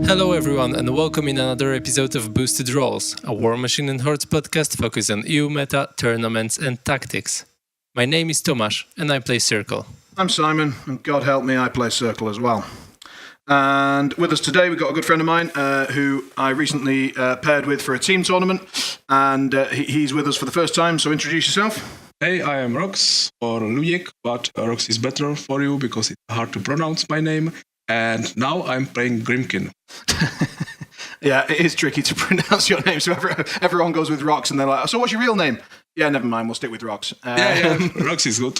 Hello everyone and welcome in another episode of Boosted Rolls, a War Machine and Hordes podcast focused on EU meta, tournaments and tactics. My name is Tomasz and I play Circle. I'm Simon and God help me, I play Circle as well. And with us today we've got a good friend of mine who I recently paired with for a team tournament, and he's with us for the first time, so introduce yourself. Hey, I am Rhox, or Luděk, but Rhox is better for you because it's hard to pronounce my name. And now I'm playing Grimkin. Yeah, it is tricky to pronounce your name, so everyone goes with Rhox and they're like, so what's your real name? Yeah, never mind, we'll stick with Rhox. Yeah, Rhox is good.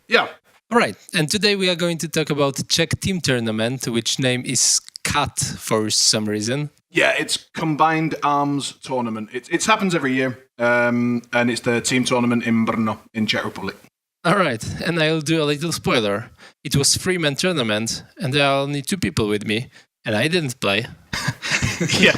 Yeah. All right, and today we are going to talk about the Czech Team Tournament, which name is CAT for some reason. Yeah, it's Combined Arms Tournament. It happens every year, and it's the team tournament in Brno, in Czech Republic. All right, and I'll do a little spoiler. It was 3-man tournament, and there are only 2 people with me, and I didn't play. Yeah.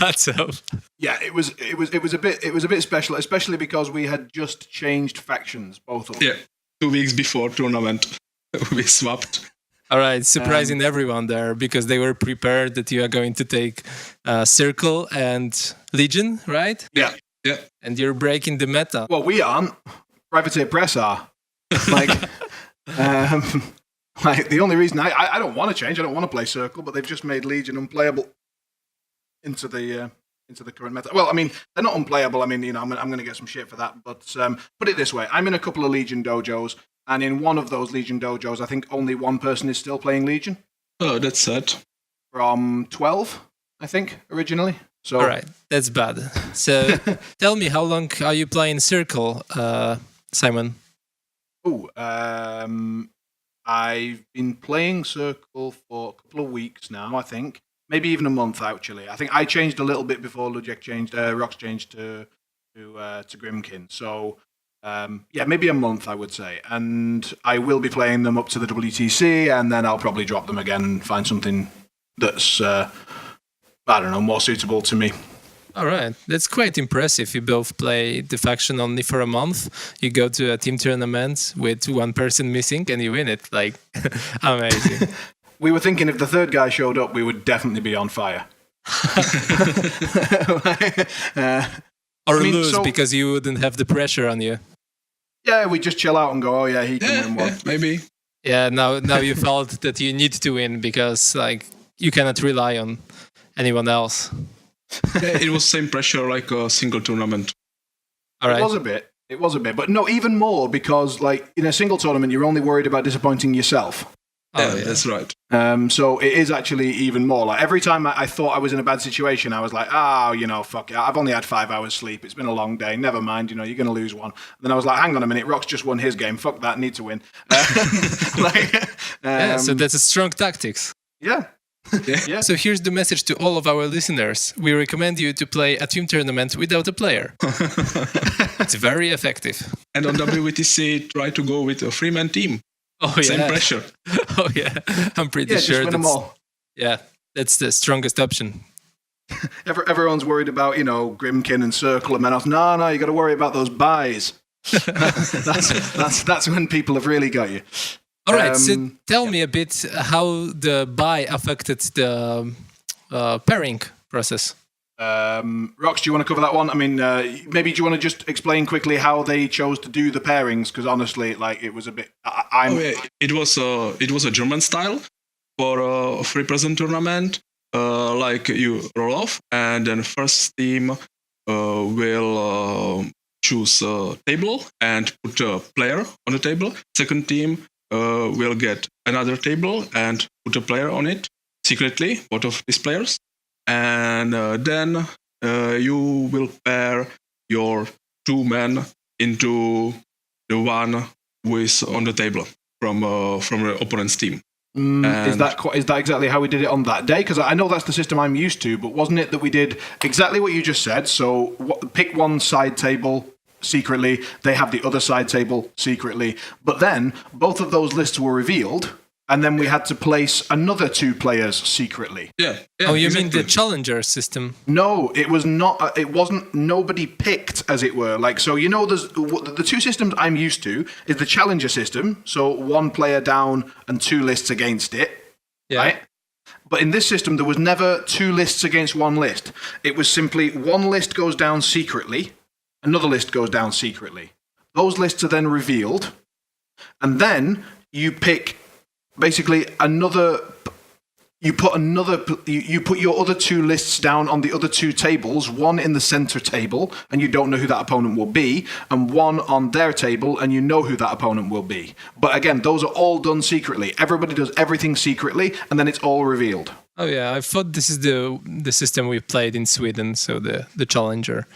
That's all. Yeah, it was a bit special, especially because we had just changed factions, both of them. Yeah, 2 weeks before tournament, we swapped. All right, surprising everyone there because they were prepared that you are going to take Circle and Legion, right? Yeah. And you're breaking the meta. Well, we aren't. Privateer Press are. Like the only reason I don't want to change, I don't want to play Circle, but they've just made Legion unplayable into the current meta. Well, I mean, they're not unplayable. I mean, you know, I'm going to get some shit for that. But put it this way: I'm in a couple of Legion dojos, and in one of those Legion dojos, I think only one person is still playing Legion. Oh, that's sad. From 12, I think, originally. So, all right, that's bad. So tell me, how long are you playing Circle, Simon? I've been playing Circle for a couple of weeks now, I think. Maybe even a month, actually. I think I changed a little bit before Luděk changed, Rhox changed to Grimkin. So, maybe a month, I would say. And I will be playing them up to the WTC, and then I'll probably drop them again and find something that's, I don't know, more suitable to me. All right, that's quite impressive. You both play the faction only for a month. You go to a team tournament with one person missing and you win it. Like, amazing. We were thinking if the third guy showed up, we would definitely be on fire. Or lose because you wouldn't have the pressure on you. Yeah, we just chill out and go, oh yeah, he can win one. Yeah, maybe. Yeah, now you felt that you need to win because like you cannot rely on anyone else. Yeah, it was same pressure like a single tournament. All right. It was a bit, but no, even more because like in a single tournament, you're only worried about disappointing yourself. Yeah, that's right. So it is actually even more. Like every time I thought I was in a bad situation, I was like, fuck it. I've only had 5 hours sleep. It's been a long day. Never mind. You know, you're going to lose one. And then I was like, hang on a minute. Rhox just won his game. Fuck that. Need to win. So that's a strong tactics. Yeah. Yeah. So here's the message to all of our listeners. We recommend you to play a team tournament without a player. It's very effective. And on WTC, try to go with a 3-man team. Oh, yeah. Same pressure. Oh, yeah. I'm pretty sure just win them all. Yeah, that's the strongest option. Everyone's worried about, you know, Grimkin and Circle and Menos. No, you got to worry about those buys. that's when people have really got you. All right, so tell me a bit how the buy affected the pairing process. Rhox, do you want to cover that one? I mean, maybe do you want to just explain quickly how they chose to do the pairings? Because honestly, like it was a bit. It was a German style for a 3-person tournament. Like you roll off, and then first team will choose a table and put a player on the table. Second team will get another table and put a player on it secretly, both of these players. And then you will pair your 2 men into the one who is on the table from the opponent's team. Is that exactly how we did it on that day? Because I know that's the system I'm used to, but wasn't it that we did exactly what you just said? So pick one side table secretly, they have the other side table secretly, but then both of those lists were revealed and then we had to place another 2 players secretly. Yeah. Oh, you exactly. mean the challenger system? No, it was not. It wasn't. Nobody picked, as it were. Like, so, there's the 2 systems I'm used to is the challenger system. So 1 player down and 2 lists against it. Yeah. Right. But in this system, there was never 2 lists against 1 list. It was simply 1 list goes down secretly, another list goes down secretly. Those lists are then revealed, and then you pick basically another. You put your other 2 lists down on the other 2 tables, 1 in the center table, and you don't know who that opponent will be, and 1 on their table, and you know who that opponent will be. But again, those are all done secretly. Everybody does everything secretly, and then it's all revealed. Oh yeah, I thought this is the system we played in Sweden, so the challenger.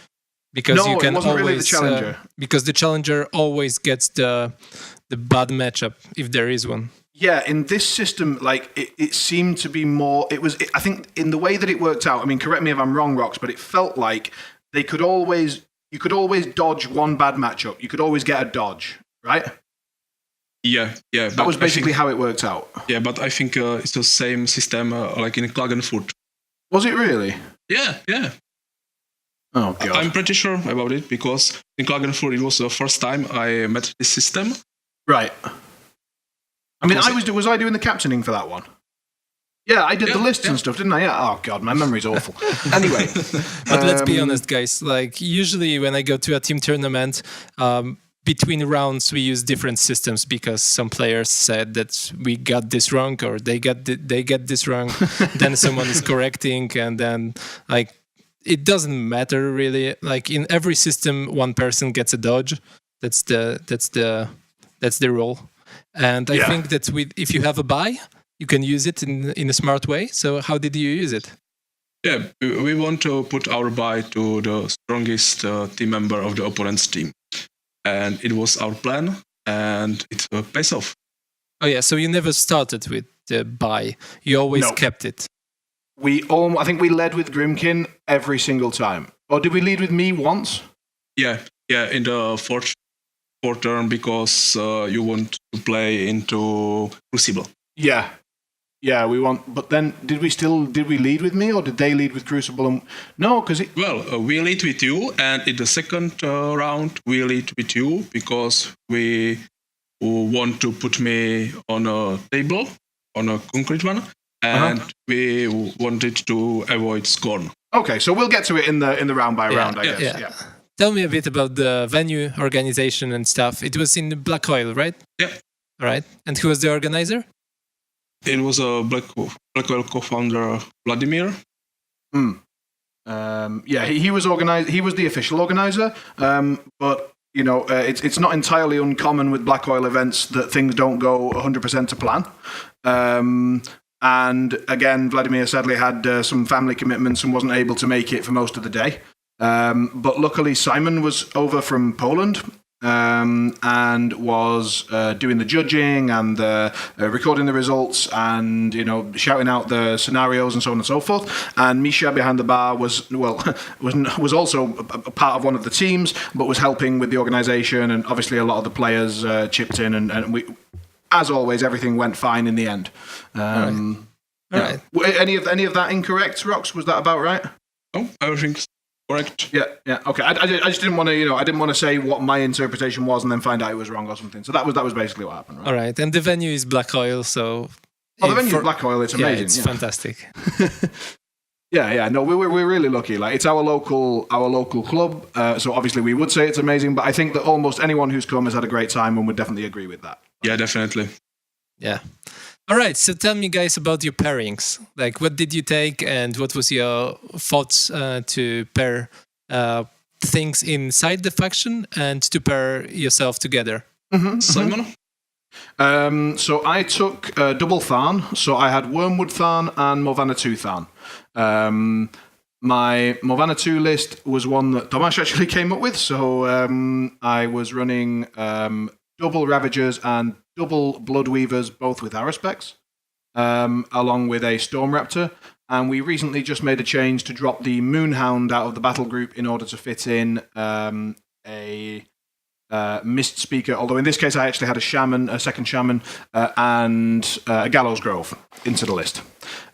Because No, you can it wasn't always really the challenger. Because the challenger always gets the bad matchup if there is one. Yeah, in this system, like it seemed to be more. I think, in the way that it worked out. I mean, correct me if I'm wrong, Rhox, but it felt like you could always dodge 1 bad matchup. You could always get a dodge, right? Yeah. That was basically how it worked out. Yeah, but I think it's the same system like in Klagenfurt. Was it really? Yeah. Oh god. I'm pretty sure about it because in Klagenfurt it was the first time I met this system. Right. I mean, was I doing the captaining for that one? Yeah, I did the lists and stuff, didn't I? Yeah. Oh god, my memory's awful. Anyway, But let's be honest, guys. Like usually when I go to a team tournament, between rounds we use different systems because some players said that we got this wrong or they get this wrong. Then someone is correcting, and then like it doesn't matter really. Like in every system, 1 person gets a dodge. That's the rule. And I think that if you have a buy, you can use it in a smart way. So how did you use it? Yeah, we want to put our buy to the strongest team member of the opponent's team. And it was our plan, and it pays off. Oh yeah, so you never started with the buy. You always kept it. I think we led with Grimkin every single time. Or did we lead with me once? Yeah, in the fourth turn because you want to play into Crucible. Yeah, we want. But then, did we lead with me, or did they lead with Crucible? No, because we lead with you, and in the second round we lead with you because we want to put me on a table, on a concrete one, and we wanted to avoid Scorn. Okay, so we'll get to it in the round by round, I guess. Yeah. Tell me a bit about the venue organization and stuff. It was in Black Oil, right? Yeah. All right. And who was the organizer? It was a Black Oil co-founder, Vladimir. He was organized. He was the official organizer. But it's not entirely uncommon with Black Oil events that things don't go 100% to plan. And again, Vladimir sadly had some family commitments and wasn't able to make it for most of the day. But luckily, Simon was over from Poland and was doing the judging and recording the results and shouting out the scenarios and so on and so forth. And Misha behind the bar was also a part of one of the teams, but was helping with the organisation. And obviously, a lot of the players chipped in, and we, as always, everything went fine in the end. All right. Any of that incorrect, Rhox? Was that about right? Oh, everything's correct. Yeah. Okay. I just didn't want to, I didn't want to say what my interpretation was and then find out it was wrong or something. So that was basically what happened, right? All right. And the venue is Black Oil, so. Oh, the venue is Black Oil. It's amazing. Yeah, it's fantastic. Yeah. No, we're really lucky. Like, it's our local club. So obviously we would say it's amazing, but I think that almost anyone who's come has had a great time and would definitely agree with that. Yeah, definitely. Yeah. All right, so tell me, guys, about your pairings. Like, what did you take, and what was your thoughts to pair things inside the faction and to pair yourself together? Simon? So I took double Tharn. So I had Wormwood Tharn and Morvana 2 Tharn. My Morvana 2 list was one that Tomasz actually came up with. So I was running double Ravagers and double Bloodweavers, both with arrow specs, along with a Storm Raptor. And we recently just made a change to drop the Moonhound out of the battle group in order to fit in a Mist Speaker, although in this case I actually had a Shaman, a second Shaman, and a Gallows Grove into the list.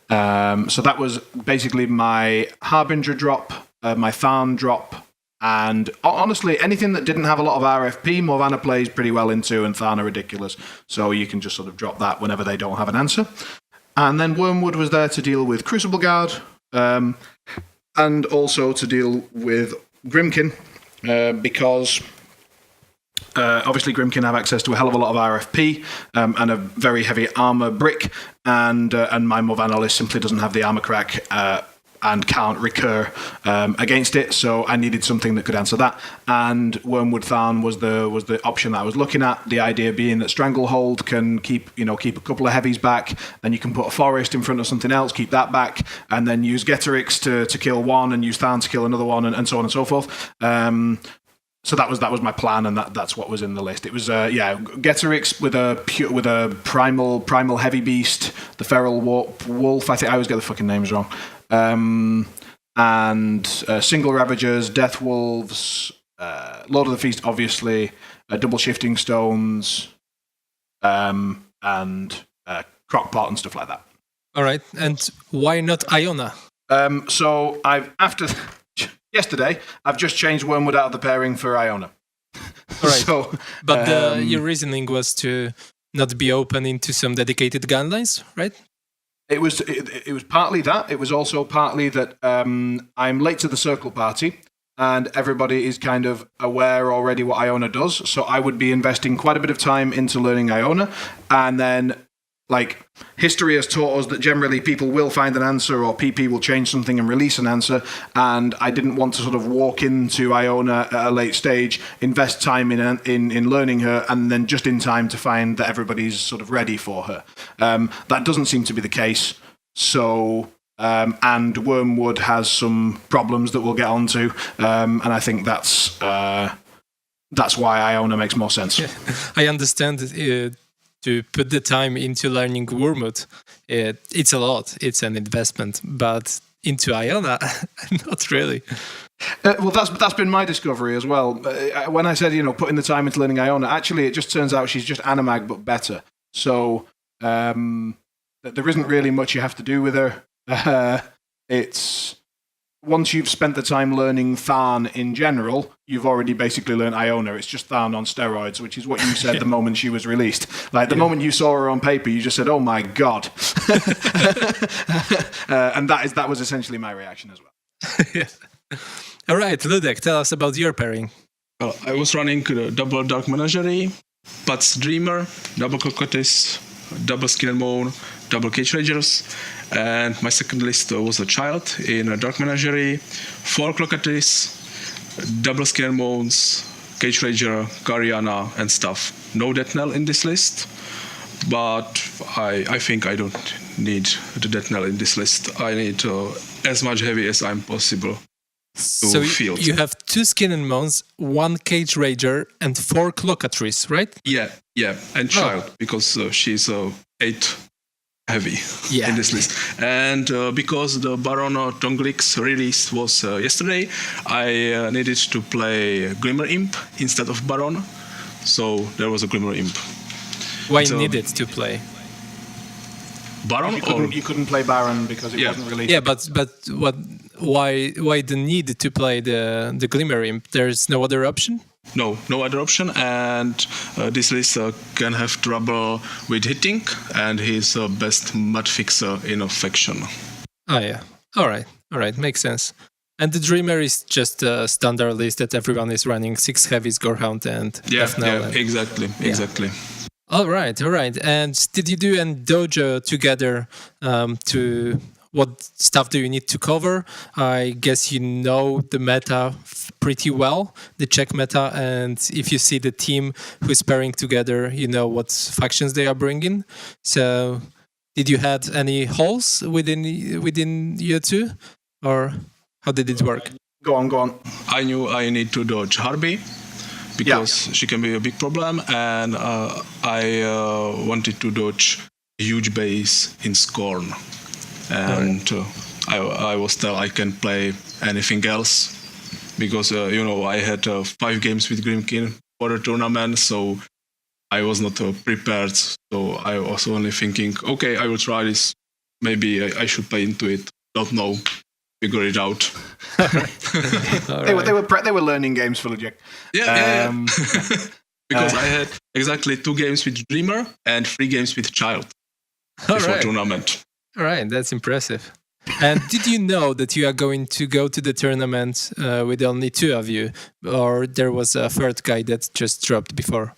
So that was basically my Harbinger drop, my Tharn drop, and honestly, anything that didn't have a lot of RFP, Morvanna plays pretty well into, and Tharn are ridiculous. So you can just sort of drop that whenever they don't have an answer. And then Wormwood was there to deal with Crucible Guard, and also to deal with Grimkin, because obviously Grimkin have access to a hell of a lot of RFP and a very heavy armor brick, and my Morvanna list simply doesn't have the armor crack and can't recur against it. So I needed something that could answer that. And Wormwood Tharn was the option that I was looking at. The idea being that Stranglehold can keep a couple of heavies back. Then you can put a Forest in front of something else, keep that back, and then use Getorix to kill one, and use Tharn to kill another one, and so on and so forth. So that was my plan, and that's what was in the list. It was Getorix with a primal heavy beast, the Feral Wolf. I think I always get the fucking names wrong. And Single Ravagers, Death Wolves, Lord of the Feast, obviously, Double Shifting Stones, and Crockpot and stuff like that. All right, and why not Iona? So yesterday, I've just changed Wormwood out of the pairing for Iona. All right, but your reasoning was to not be open into some dedicated guidelines, right? It was partly that. It was also partly that I'm late to the Circle party, and everybody is kind of aware already what Iona does. So I would be investing quite a bit of time into learning Iona, and then history has taught us that generally people will find an answer, or PP will change something and release an answer, and I didn't want to sort of walk into Iona at a late stage, invest time in learning her, and then just in time to find that everybody's sort of ready for her. That doesn't seem to be the case. So and Wormwood has some problems that we'll get onto, and I think that's why Iona makes more sense. Yeah. I understand to put the time into learning Wormwood, it's a lot. It's an investment, but into Iona, not really. Well, that's been my discovery as well. When I said, putting the time into learning Iona, actually, it just turns out she's just Animag, but better. So there isn't really much you have to do with her. It's once you've spent the time learning Tharn in general, you've already basically learned Iona. It's just Tharn on steroids, which is what you said the moment she was released. The moment you saw her on paper, you just said, "Oh my god!" And that was essentially my reaction as well. Yeah. All right, Luděk, tell us about your pairing. Well, I was running double Dark Menagerie, Pat's Dreamer, double Cockatoo, double Skin and Bone, double Cage Rangers, and my second list was a Child in a Dark Menagerie, 4 Clockatis, double Skin and Bones, Cage Ranger, Gariana, and stuff. No Death Knell in this list, but I think I don't need the Death Knell in this list. I need as much heavy as I'm possible. So you have 2 Skin and Bones, 1 Cage Ranger, and 4 Clockatrees, right? Yeah, and Child, because she's 8 heavy in this list. And because the Baron Tonglix release was yesterday, I needed to play Glimmer Imp instead of Baron. So there was a Glimmer Imp. Why needed to play? Baron? You couldn't play Baron because it wasn't released. Yeah, but what? Why the need to play the Glimmer Imp? There's no other option? No other option, and this list can have trouble with hitting, and he's best mud fixer in a faction. Oh yeah, all right, makes sense. And the Dreamer is just a standard list that everyone is running: 6 heavies, Gorehound, and exactly. All right. And did you do any dojo together to? What stuff do you need to cover? I guess you know the meta pretty well, the Czech meta, and if you see the team who's pairing together, you know what factions they are bringing. So, did you have any holes within you two, or how did it work? Go on. I knew I need to dodge Harby because she can be a big problem, and I wanted to dodge huge base in Scorn. And I was told I can play anything else because I had 5 games with Grimkin for a tournament, so I was not prepared. So I was only thinking, okay, I will try this. Maybe I should play into it. Don't know. Figure it out. They were learning games for Luděk. Yeah. Because I had exactly 2 games with Dreamer and 3 games with Child before tournament. All right, that's impressive. And did you know that you are going to go to the tournament with only 2 of you, or there was a third guy that just dropped before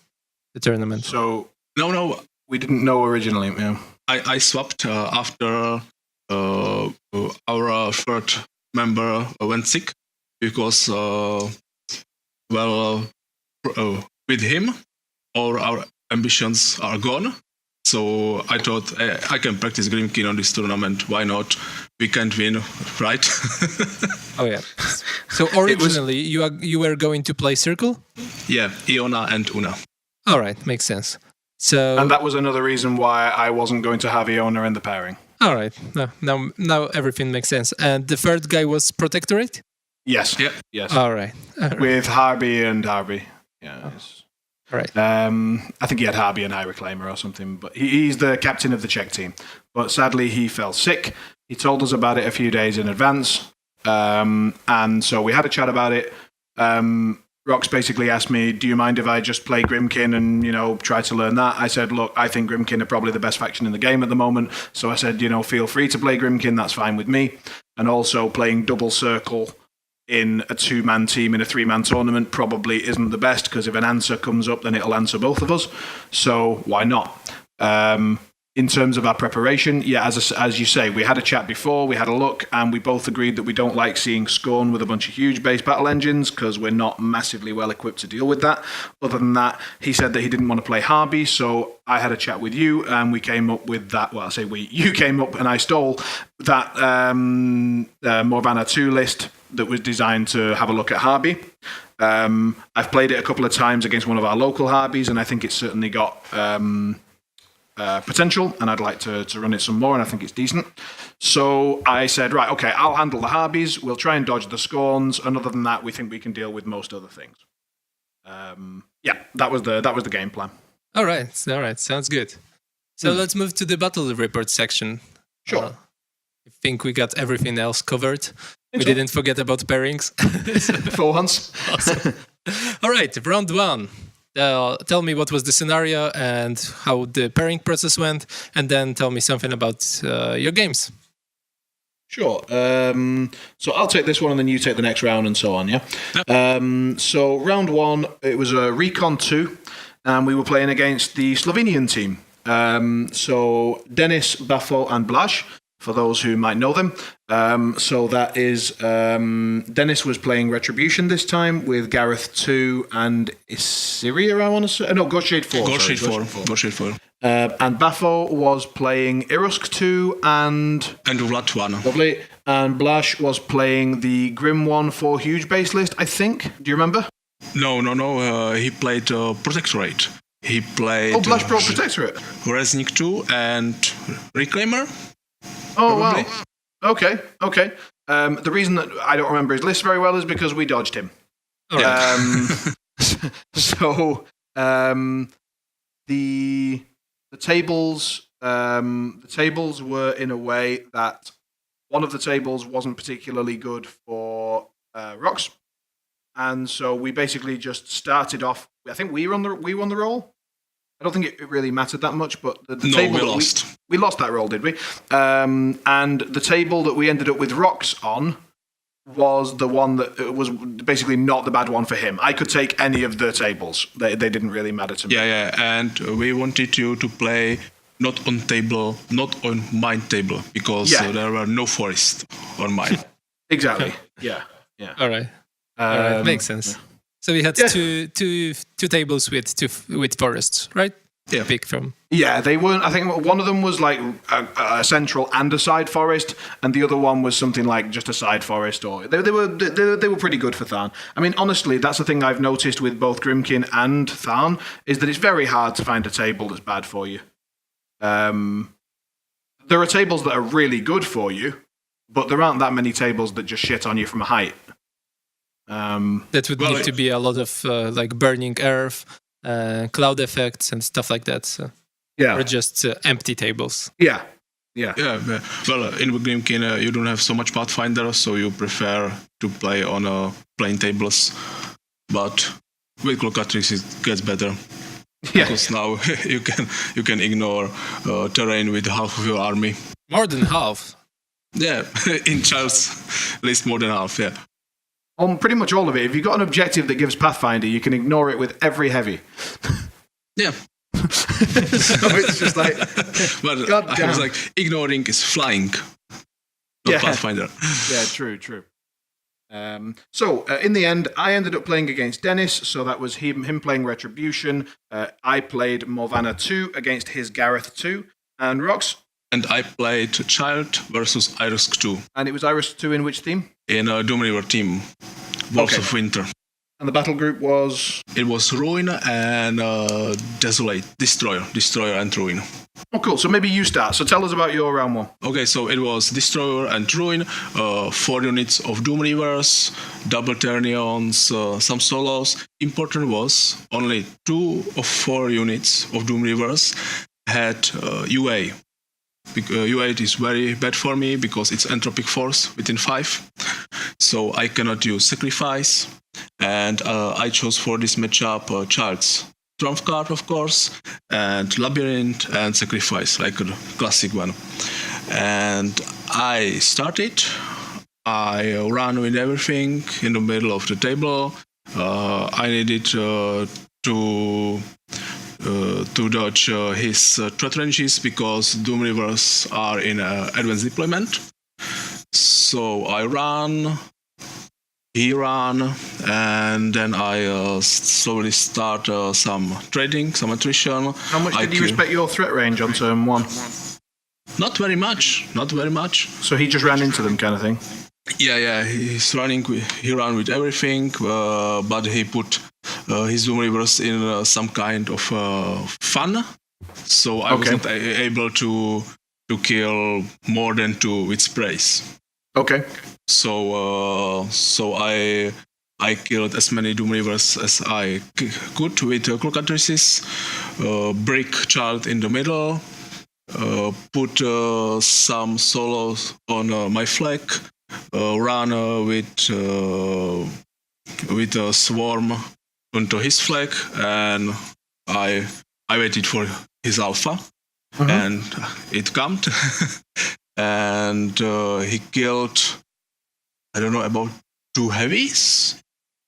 the tournament? So No, we didn't know originally. Yeah. I swapped after our third member went sick because, with him, all our ambitions are gone. So I thought I can practice Grimkin on this tournament. Why not? We can't win, right? Oh yeah. So originally you were going to play Circle? Yeah, Iona and Una. All right, makes sense. So And that was another reason why I wasn't going to have Iona in the pairing. all right, now everything makes sense. And the third guy was Protectorate? Yes. Yeah. Yes. All right. With Harby and Harby. Yeah. All right. I think he had Harby and High Reclaimer or something, but he's the captain of the Czech team. But sadly, he fell sick. He told us about it a few days in advance, and so we had a chat about it. Rhox basically asked me, do you mind if I just play Grimkin and, try to learn that? I said, look, I think Grimkin are probably the best faction in the game at the moment. So I said, feel free to play Grimkin, that's fine with me. And also playing double circle in a 2-man team in a 3-man tournament probably isn't the best, because if an answer comes up, then it'll answer both of us. So why not? In terms of our preparation, yeah, as you say, we had a chat before, we had a look, and we both agreed that we don't like seeing Scorn with a bunch of huge base battle engines because we're not massively well equipped to deal with that. Other than that, he said that he didn't want to play Harby, so I had a chat with you, and we came up with that. Well, I say we. You came up, and I stole that Morvana 2 list that was designed to have a look at Harby. I've played it a couple of times against one of our local Harbies, and I think it's certainly got potential, and I'd like to run it some more, and I think it's decent. So I said, right, okay, I'll handle the Harbies, we'll try and dodge the Scorns, and other than that, we think we can deal with most other things. That was the game plan. All right, sounds good. So let's move to the battle report section. Sure. I think we got everything else covered. We so. didn't forget about pairings. For once. Awesome. All right, round 1. Tell me what was the scenario and how the pairing process went, and then tell me something about your games. Sure. So I'll take this one, and then you take the next round, and so on, yeah? So round 1, it was a Recon 2, and we were playing against the Slovenian team. So Denis, Bafo, and Blaž, for those who might know them. So that is, Denis was playing Retribution this time with Gareth 2 and Issyria, I want to say. No, Ghost 4. Ghost 4. And Bafo was playing Irusk 2 and Vlad 1. Lovely. And Blaž was playing the Grim 1 for Huge Base List, I think. Do you remember? No. He played Protectorate. He played... Oh, Blaž brought Protectorate. Resnik 2 and Reclaimer. Oh, probably. Wow. Okay. The reason that I don't remember his list very well is because we dodged him. All right. So the tables were in a way that one of the tables wasn't particularly good for Rhox, and so we basically just started off. I think we won the roll. I don't think it really mattered that much, but the table we lost. We lost that roll, did we? And the table that we ended up with Rhox on was the one that was basically not the bad one for him. I could take any of the tables; they didn't really matter to me. Yeah, and we wanted you to play not on mine table, because there were no forests on mine. Exactly. Yeah. All right. Makes sense. Yeah. So we had two tables with forests, right? Yeah. Pick from. Yeah, they weren't. I think one of them was like a central and a side forest, and the other one was something like just a side forest. Or they were pretty good for Tharn. I mean, honestly, that's the thing I've noticed with both Grimkin and Tharn, is that it's very hard to find a table that's bad for you. There are tables that are really good for you, but there aren't that many tables that just shit on you from a height. That would need to be a lot of like burning earth, cloud effects, and stuff like that. So. Yeah. Or just empty tables. Yeah. Well, in Grimkin, you don't have so much Pathfinder, so you prefer to play on plain tables. But with Clocatrix, it gets better. Yeah. Because now you can ignore terrain with half of your army. More than half. Yeah, in Charles, at least more than half. Yeah. On pretty much all of it. If you've got an objective that gives Pathfinder, you can ignore it with every heavy. Yeah. So it's just like, but God I damn. was like, ignoring is flying, not Pathfinder. Yeah, true. So in the end, I ended up playing against Dennis, so that was him playing Retribution. I played Morvana 2 against his Gareth 2, and Rhox. And I played Child versus Iris 2. And it was Iris 2 in which team? In a Doom River team, Wolves of Winter. And the battle group was? It was Ruin and Desolate, Destroyer and Ruin. Oh, cool. So maybe you start. So tell us about your round one. Okay, so it was Destroyer and Ruin, 4 units of Doom Reavers, double Ternions, some solos. Important was only 2 of 4 units of Doom Reavers had UA. UA is very bad for me because it's entropic force within 5. So I cannot use Sacrifice. And I chose for this matchup Child's Trump card, of course, and Labyrinth and Sacrifice, like a classic one. And I started. I ran with everything in the middle of the table. I needed to dodge his threat ranges because Doom Rivers are in advanced deployment. So I ran. He ran, and then I slowly start some trading, some attrition. How much did you respect your threat range on turn 1? Not very much. So he just ran into them, kind of thing? Yeah, he's running. He ran with everything, but he put his Doom Reavers in some kind of fun. So I was not able to kill more than 2 with sprays. Okay. So I killed as many Doom Reavers as I could with Clocatrices, break Child in the middle, put some solos on my flag, run with a swarm onto his flag, and I waited for his alpha, and it came, and he killed, I don't know, about 2 heavies.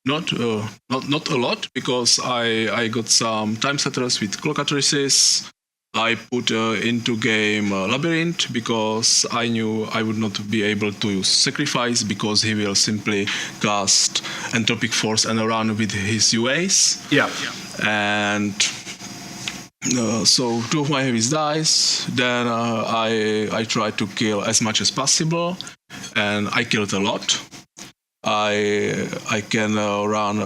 Not a lot, because I got some time setters with Clocatrices. I put into game Labyrinth because I knew I would not be able to use Sacrifice because he will simply cast Entropic Force and run with his UAs. Yeah. And so 2 of my heavies dies. Then I tried to kill as much as possible, and I killed a lot. I can run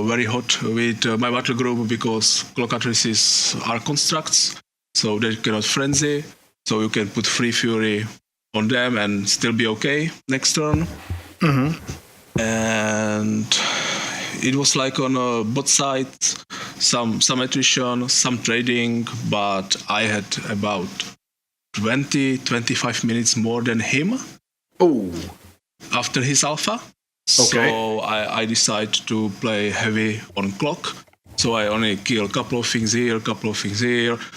very hot with my battle group because Clocatrices are constructs, so they cannot frenzy. So you can put Free Fury on them and still be okay next turn. And it was like on both sides, some attrition, some trading, but I had about 20-25 minutes more than him. Oh. After his alpha. Okay. So I decided to play heavy on clock. So I only kill a couple of things here,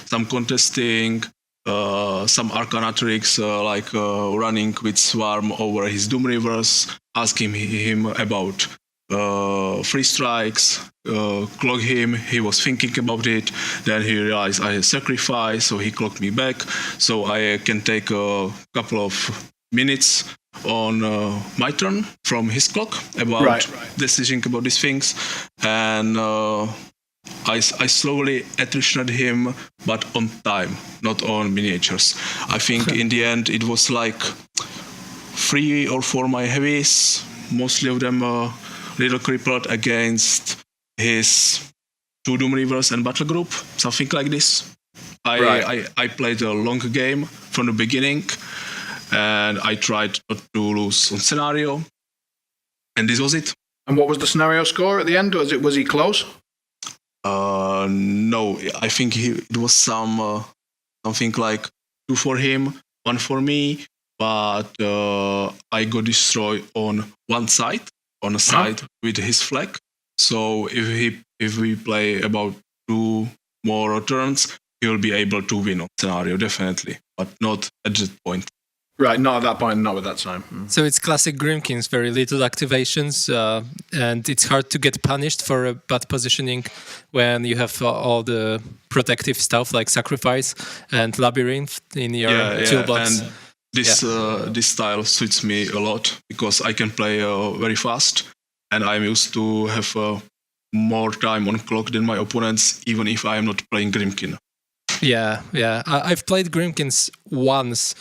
some contesting, some Arcana tricks like running with Swarm over his Doom Reavers, asking him about free strikes, clock him. He was thinking about it. Then he realized I had Sacrifice, so he clocked me back. So I can take a couple of minutes on my turn from his clock about decision about these things, and I slowly attritioned him, but on time, not on miniatures. I think in the end it was like 3 or 4 my heavies, mostly of them little crippled against his 2 Doom Reavers and battle group, something like this. I played a long game from the beginning, and I tried not to lose on scenario, and this was it. And what was the scenario score at the end? Was he close? No, I think it was something like 2 for him, 1 for me, but I got destroyed on one side, on a side with his flag. So if we play about 2 more turns, he will be able to win on scenario, definitely, but not at that point. Right, not at that point, not with that time. So it's classic Grimkins, very little activations, and it's hard to get punished for a bad positioning when you have all the protective stuff like Sacrifice and Labyrinth in your toolbox. And this style suits me a lot because I can play very fast, and I'm used to have more time on clock than my opponents, even if I am not playing Grimkin. Yeah. I've played Grimkins once,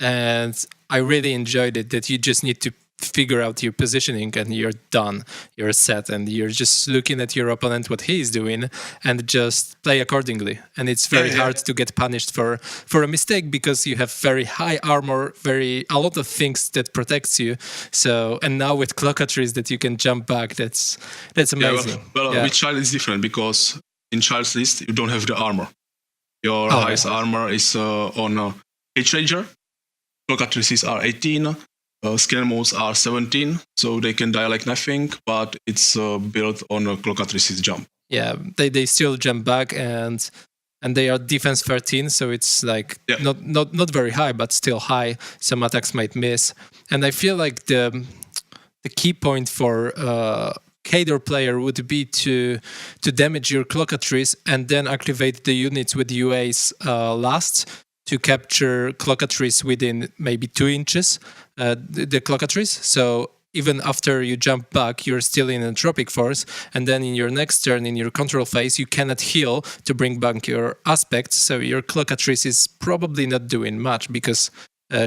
and I really enjoyed it, that you just need to figure out your positioning and you're done, you're set, and you're just looking at your opponent, what he is doing, and just play accordingly. And it's very hard to get punished for a mistake because you have very high armor, a lot of things that protects you. So, and now with Clockatrice that you can jump back, that's amazing. With Child it's different because in Child's list you don't have the armor. Your highest armor is on Cage Ranger. Clockatrices are 18. Scanner modes are 17, so they can die like nothing, but it's built on a Clockatrice's jump. Yeah, they still jump back, and they are defense 13, so it's like not very high, but still high. Some attacks might miss, and I feel like the key point for Khador player would be to damage your Clockatrice and then activate the units with UAs last to capture Clockatrice within maybe 2 inches, the Clockatrice. So even after you jump back, you're still in Entropic Force, and then in your next turn, in your control phase, you cannot heal to bring back your aspects, so your Clockatrice is probably not doing much because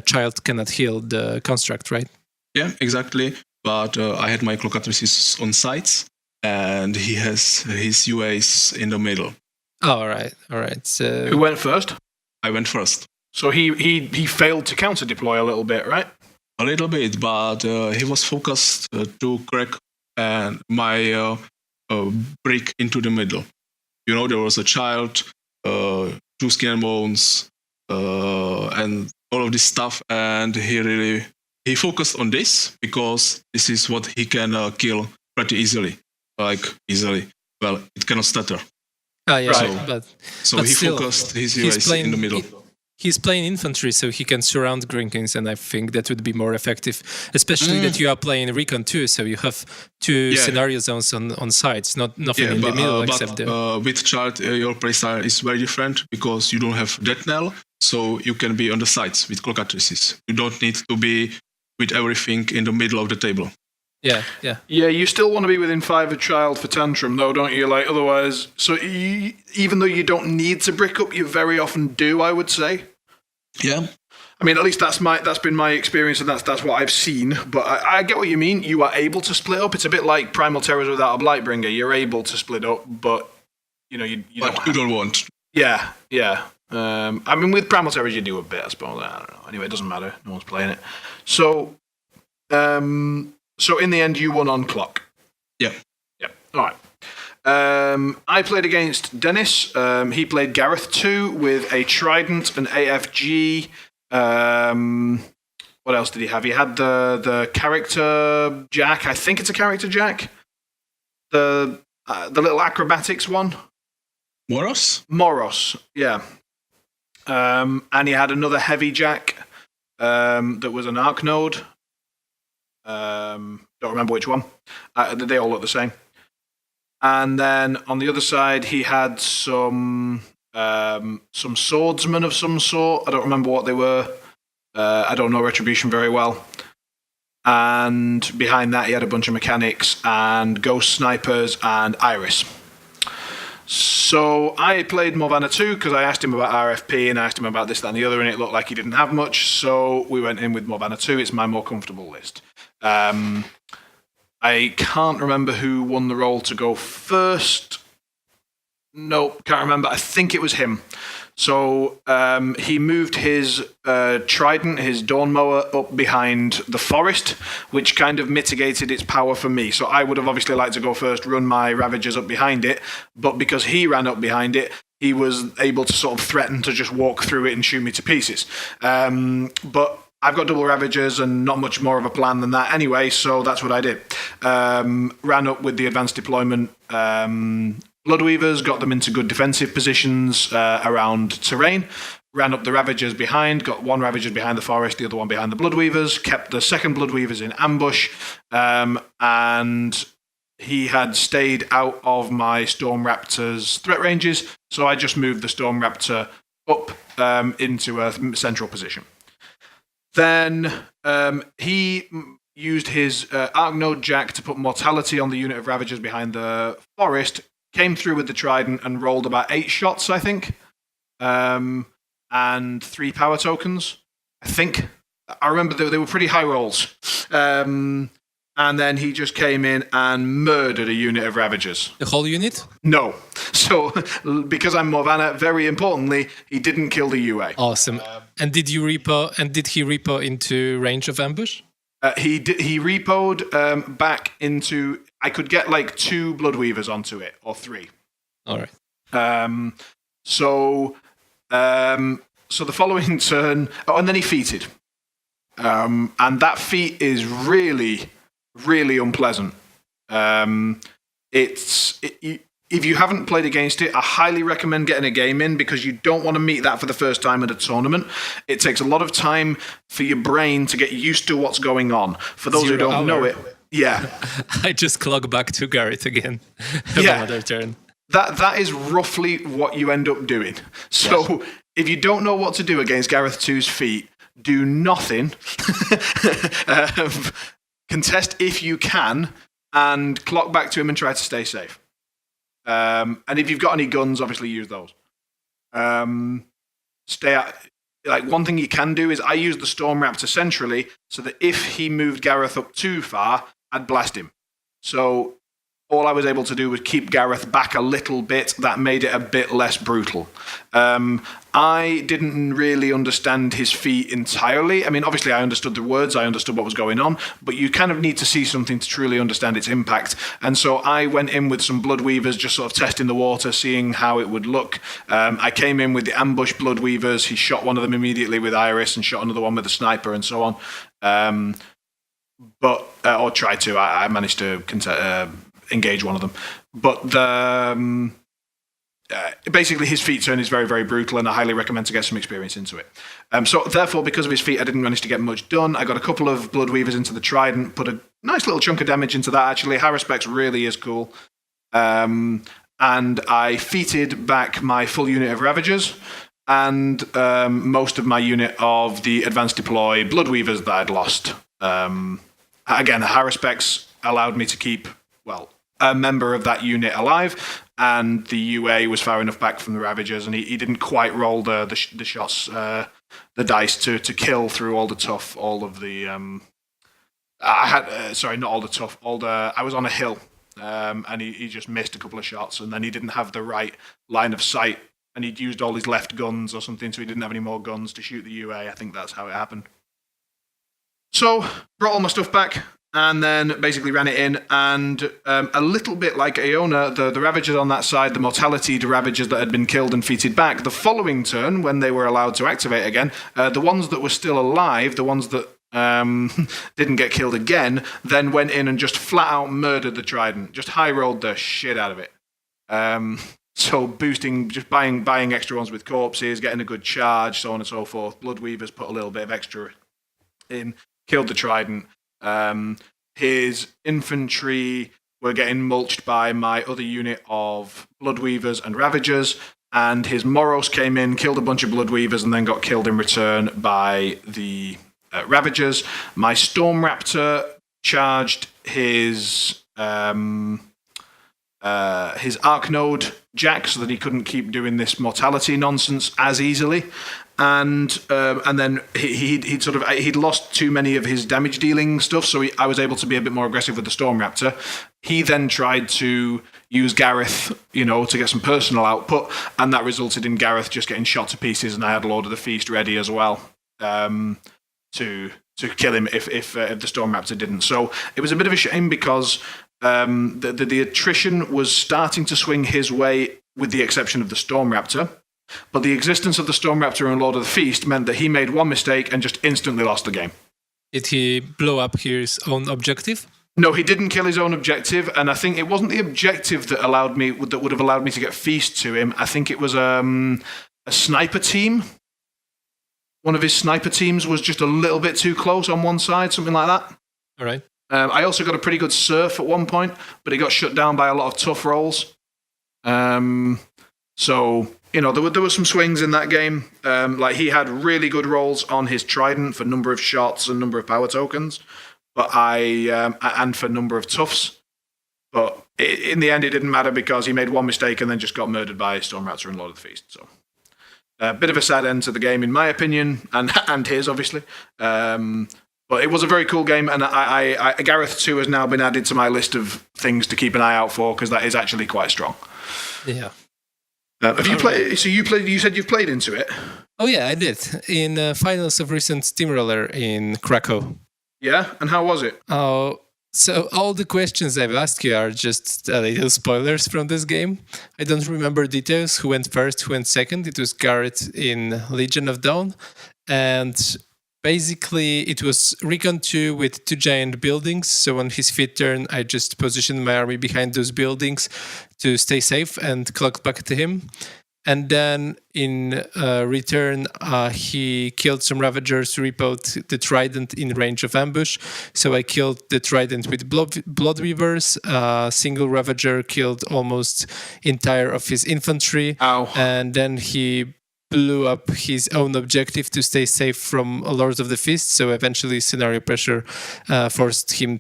Child cannot heal the construct, right? Yeah, exactly. But I had my Clockatrices on sides, and he has his UAs in the middle. Oh, all right. So who went first? I went first. So he failed to counter deploy a little bit, right? A little bit, but he was focused to crack my brick into the middle. You know, there was a Child, 2 skin bones, and all of this stuff, and he focused on this because this is what he can kill pretty easily. Well, it cannot stutter. Oh, yeah, right. So he still focused his UAs in the middle. He's playing infantry, so he can surround Grinkins, and I think that would be more effective. Especially that you are playing Recon too, so you have 2 scenario zones on sides, nothing in the middle except the... With Child, your playstyle is very different because you don't have Death Knell, so you can be on the sides with Clockatrices. You don't need to be with everything in the middle of the table. Yeah. Yeah, you still want to be within 5 of Child for Tantrum, though, don't you? Like, otherwise, so even though you don't need to brick up, you very often do, I would say. Yeah. I mean, at least that's been my experience, and that's what I've seen. But I get what you mean. You are able to split up. It's a bit like Primal Terrors without a Blightbringer. You're able to split up, but you don't want. Yeah. I mean, with Primal Terrors, you do a bit, I suppose. I don't know. Anyway, it doesn't matter. No one's playing it. So in the end, you won on clock. Yeah. All right. I played against Dennis. He played Gareth 2 with a Trident, an AFG. What else did he have? He had the character Jack. I think it's a character Jack. The little acrobatics one. Moros. Yeah. And he had another heavy Jack that was an Arc Node. Don't remember which one. They all look the same. And then on the other side, he had some swordsmen of some sort. I don't remember what they were. I don't know Retribution very well. And behind that, he had a bunch of mechanics and ghost snipers and Iris. So I played Morvana 2 because I asked him about RFP and I asked him about this, that, and the other, and it looked like he didn't have much. So we went in with Morvana 2. It's my more comfortable list. I can't remember who won the role to go first. Nope, can't remember. I think it was him. So he moved his trident, his dawn mower, up behind the forest, which kind of mitigated its power for me. So I would have obviously liked to go first, run my Ravagers up behind it, but because he ran up behind it, he was able to sort of threaten to just walk through it and shoot me to pieces. But I've got double Ravagers and not much more of a plan than that anyway, so that's what I did. Ran up with the advanced deployment Bloodweavers, got them into good defensive positions around terrain, ran up the Ravagers behind, got one Ravager behind the forest, the other one behind the Bloodweavers, kept the second Bloodweavers in ambush, and he had stayed out of my Storm Raptor's threat ranges, so I just moved the Storm Raptor up into a central position. Then he used his Arc Node Jack to put mortality on the unit of Ravagers behind the forest, came through with the Trident and rolled about 8 shots, I think, and 3 power tokens, I think. I remember they were pretty high rolls. And then he just came in and murdered a unit of Ravagers. The whole unit? No. So, because I'm Morvana, very importantly, he didn't kill the UA. Awesome. And did he repo into range of ambush? He repoed back into... I could get like 2 Bloodweavers onto it, or 3. All right. So the following turn... Oh, and then he feated. And that feat is really, really unpleasant. If you haven't played against it, I highly recommend getting a game in because you don't want to meet that for the first time at a tournament. It takes a lot of time for your brain to get used to what's going on. For those who don't know it... Yeah. I just clock back to Garrett again. Yeah. Another turn. That is roughly what you end up doing. So if you don't know what to do against Gareth 2's feat, do nothing. Contest if you can, and clock back to him and try to stay safe. And if you've got any guns, obviously use those. Stay out. Like, one thing you can do is I use the Storm Raptor centrally so that if he moved Gareth up too far, I'd blast him. So all I was able to do was keep Gareth back a little bit. That made it a bit less brutal. I didn't really understand his feat entirely. I mean, obviously I understood the words, I understood what was going on, but you kind of need to see something to truly understand its impact. And so I went in with some Bloodweavers, just sort of testing the water, seeing how it would look. I came in with the ambush Bloodweavers. He shot one of them immediately with Iris and shot another one with a sniper and so on. Or tried to. I managed to engage one of them. But basically his feat turn is very, very brutal, and I highly recommend to get some experience into it. So therefore, because of his feat, I didn't manage to get much done. I got a couple of Bloodweavers into the Trident, put a nice little chunk of damage into that, actually. High Respects really is cool. And I feated back my full unit of Ravagers and most of my unit of the Advanced Deploy Bloodweavers that I'd lost. Again, High Respects allowed me to keep, a member of that unit alive, and the UA was far enough back from the Ravagers, and he didn't quite roll the shots, the dice to kill through all of the. I was on a hill, and he just missed a couple of shots, and then he didn't have the right line of sight, and he'd used all his left guns or something, so he didn't have any more guns to shoot the UA. I think that's how it happened. So brought all my stuff back. And then basically ran it in, and a little bit like Iona, the Ravagers on that side, the mortality to Ravagers that had been killed and feated back, the following turn, when they were allowed to activate again, the ones that were still alive, the ones that didn't get killed again, then went in and just flat out murdered the Trident, just high rolled the shit out of it. So boosting, just buying extra ones with corpses, getting a good charge, so on and so forth. Bloodweavers put a little bit of extra in, killed the Trident. His infantry were getting mulched by my other unit of Bloodweavers and Ravagers, and his Moros came in, killed a bunch of Bloodweavers, and then got killed in return by the Ravagers. My Storm Raptor charged his Arc Node Jack so that he couldn't keep doing this mortality nonsense as easily. And then he'd lost too many of his damage dealing stuff, so I was able to be a bit more aggressive with the Storm Raptor. He then tried to use Gareth, to get some personal output, and that resulted in Gareth just getting shot to pieces, and I had Lord of the Feast ready as well to kill him if the Storm Raptor didn't. So it was a bit of a shame because the attrition was starting to swing his way, with the exception of the Storm Raptor. But the existence of the Storm Raptor and Lord of the Feast meant that he made one mistake and just instantly lost the game. Did he blow up his own objective? No, he didn't kill his own objective, and I think it wasn't the objective that would have allowed me to get Feast to him. I think it was a sniper team. One of his sniper teams was just a little bit too close on one side, something like that. All right. I also got a pretty good surf at one point, but it got shut down by a lot of tough rolls. So, there were some swings in that game. Like he had really good rolls on his trident for number of shots and number of power tokens, but and for number of toughs. But in the end, it didn't matter because he made one mistake and then just got murdered by Storm Raptor and Lord of the Feast. So, a bit of a sad end to the game, in my opinion, and his, obviously. But it was a very cool game, and Gareth 2 has now been added to my list of things to keep an eye out for because that is actually quite strong. Yeah. Have you played? So you said you've played into it. Oh yeah, I did in finals of recent Steamroller in Krakow. Yeah, and how was it? Oh, so all the questions I've asked you are just little spoilers from this game. I don't remember details. Who went first? Who went second? It was Garrett in Legion of Dawn, and basically it was Recon 2 with 2 giant buildings. So on his fifth turn, I just positioned my army behind those buildings to stay safe and clocked back to him. And then in return, he killed some Ravagers, repoed the Trident in range of ambush. So I killed the Trident with Blood Weavers. Single Ravager killed almost entire of his infantry. Ow. And then he blew up his own objective to stay safe from Lords of the Feast. So eventually scenario pressure forced him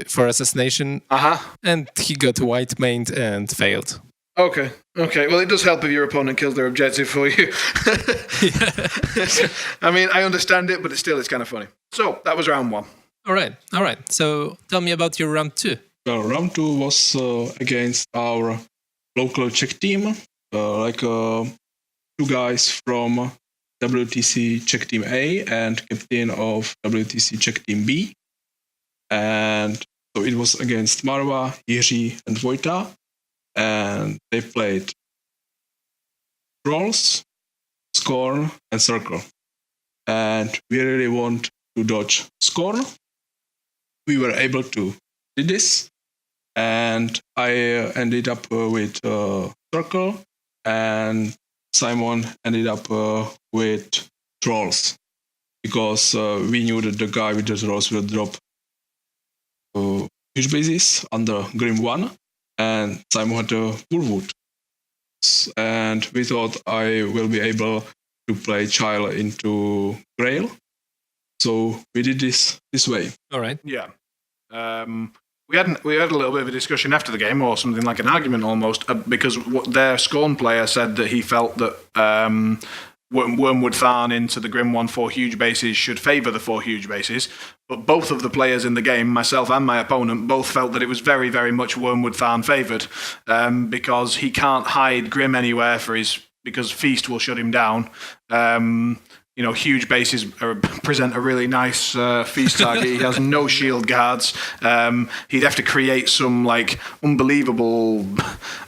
for assassination. And he got white-maned and failed. Okay. Well, it does help if your opponent kills their objective for you. I mean, I understand it, but it's kind of funny. So, that was round 1. All right. So, tell me about your round 2. Well, round 2 was against our local Czech team, 2 guys from WTC Czech Team A and captain of WTC Czech Team B. And so it was against Marva, Jiří, and Vojta. And they played Trolls, Scorn, and Circle. And we really want to dodge Scorn. We were able to do this. And I ended up with Circle, and Simon ended up with Trolls, because we knew that the guy with the Trolls will drop huge bases under Grim 1, and Simon had a Woolwood. And we thought I will be able to play Child into Grail. So we did this way. All right. Yeah. We had a little bit of a discussion after the game, or something like an argument almost, because their Scorn player said that he felt that Wormwood Tharn into the Grim 1 4 huge bases should favour the 4 huge bases. But both of the players in the game, myself and my opponent, both felt that it was very, very much Wormwood Tharn favoured, because he can't hide Grim anywhere because Feast will shut him down. Huge bases present a really nice Feast target. He has no shield guards. He'd have to create some unbelievable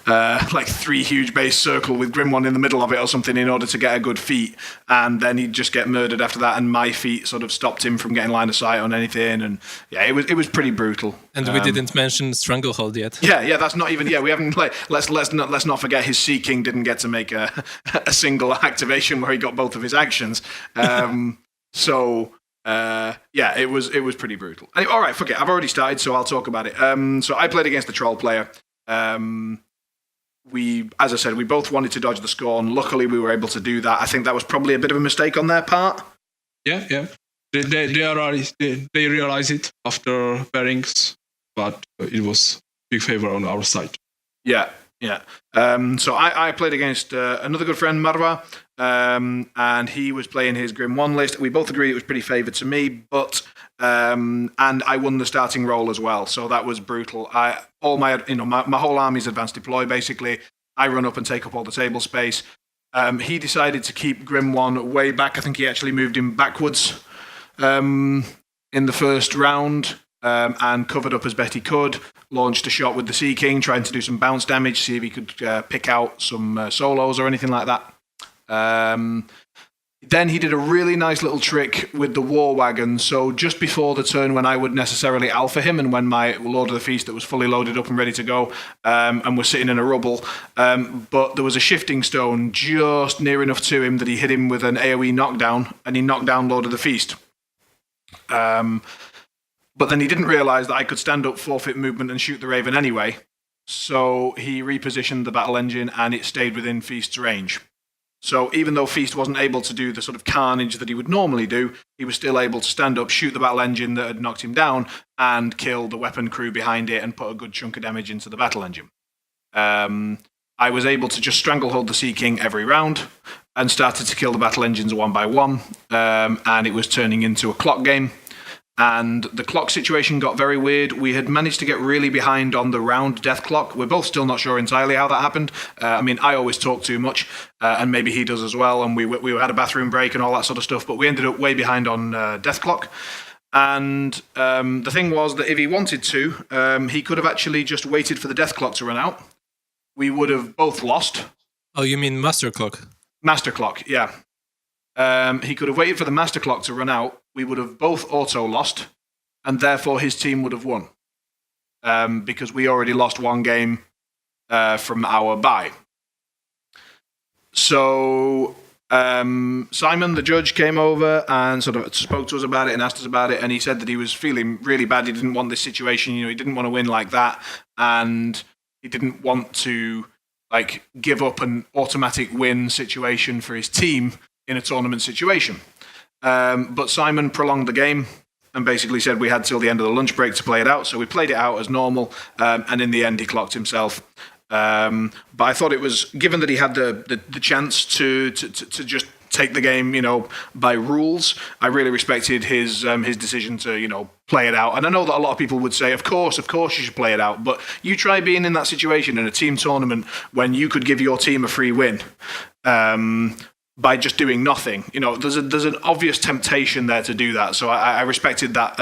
3 huge base circle with Grim 1 in the middle of it or something in order to get a good feat, and then he'd just get murdered after that. And my feat sort of stopped him from getting line of sight on anything. And yeah, it was pretty brutal. And we didn't mention Stranglehold yet. Yeah, that's not even. Yeah, we haven't. Let's not forget his Sea King didn't get to make a single activation where he got both of his actions. It was pretty brutal. Anyway, all right, fuck it. I've already started, so I'll talk about it. So I played against the Troll player. As I said, we both wanted to dodge the Scorn. Luckily, we were able to do that. I think that was probably a bit of a mistake on their part. Yeah. They realized it after pairings, but it was big favor on our side. Yeah. So I played against another good friend, Marva, and he was playing his Grim 1 list. We both agreed it was pretty favoured to me, but and I won the starting role as well. So that was brutal. My whole army's advanced deploy basically. I run up and take up all the table space. He decided to keep Grim 1 way back. I think he actually moved him backwards in the first round and covered up as best he could. Launched a shot with the Sea King, trying to do some bounce damage, see if he could pick out some solos or anything like that. Then he did a really nice little trick with the War Wagon. So just before the turn when I would necessarily alpha him and when my Lord of the Feast that was fully loaded up and ready to go and was sitting in a rubble, but there was a shifting stone just near enough to him that he hit him with an AoE knockdown and he knocked down Lord of the Feast. But then he didn't realise that I could stand up, forfeit movement and shoot the Raven anyway. So he repositioned the battle engine and it stayed within Feast's range. So even though Feast wasn't able to do the sort of carnage that he would normally do, he was still able to stand up, shoot the battle engine that had knocked him down, and kill the weapon crew behind it and put a good chunk of damage into the battle engine. I was able to just stranglehold the Sea King every round and started to kill the battle engines one by one, and it was turning into a clock game. And the clock situation got very weird. We had managed to get really behind on the round death clock. We're both still not sure entirely how that happened. I always talk too much, and maybe he does as well. And we had a bathroom break and all that sort of stuff, but we ended up way behind on death clock. And the thing was that if he wanted to, he could have actually just waited for the death clock to run out. We would have both lost. Oh, you mean master clock? Master clock, yeah. He could have waited for the master clock to run out. We would have both auto lost, and therefore his team would have won. Because we already lost one game from our bye. So Simon, the judge, came over and sort of spoke to us about it and asked us about it, and he said that he was feeling really bad. He didn't want this situation, he didn't want to win like that, and he didn't want to give up an automatic win situation for his team in a tournament situation. But Simon prolonged the game and basically said we had till the end of the lunch break to play it out. So we played it out as normal, and in the end he clocked himself. But I thought it was, given that he had the chance to just take the game, by rules, I really respected his decision to, play it out. And I know that a lot of people would say, of course you should play it out. But you try being in that situation in a team tournament when you could give your team a free win. By just doing nothing, there's an obvious temptation there to do that. So I respected that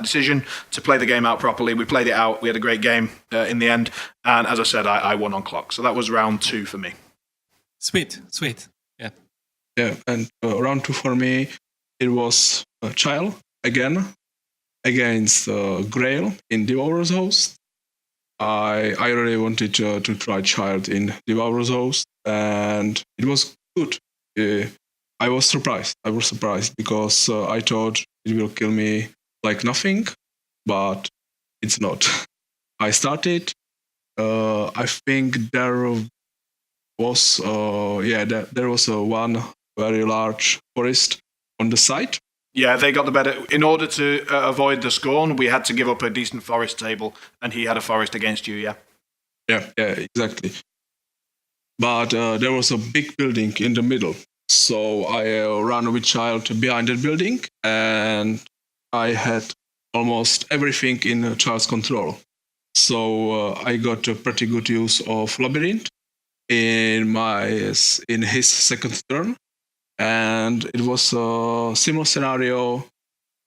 decision to play the game out properly. We played it out. We had a great game in the end, and as I said, I won on clock. So that was round 2 for me. Sweet, yeah. Yeah, and round 2 for me, it was Child again against Grail in Devourer's Host. I really wanted to try Child in Devourer's Host, and it was good. I was surprised because I thought it will kill me like nothing, but it's not. I started. I think there was one very large forest on the side. Yeah, they got the better. In order to avoid the scorn, we had to give up a decent forest table, and he had a forest against you. Yeah, exactly. But there was a big building in the middle. So I ran with Child behind that building, and I had almost everything in Child's control. So I got a pretty good use of Labyrinth in his second turn. And it was a similar scenario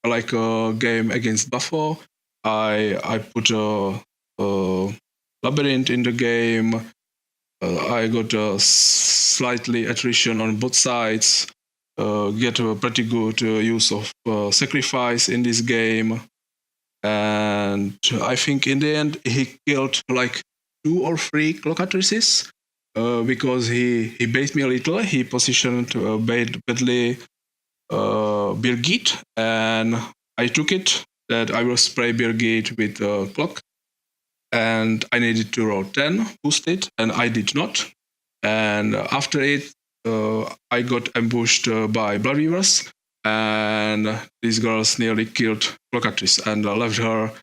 like a game against Buffo. I put a Labyrinth in the game. I got a slightly attrition on both sides, get a pretty good use of sacrifice in this game, and I think in the end he killed 2 or 3 clockatrices because he bait me a little. He positioned badly Birgit, and I took it that I will spray Birgit with clock. And I needed to roll 10, boost it, and I did not. And after it, I got ambushed by Bloodweavers, and these girls nearly killed Clockatrice and left her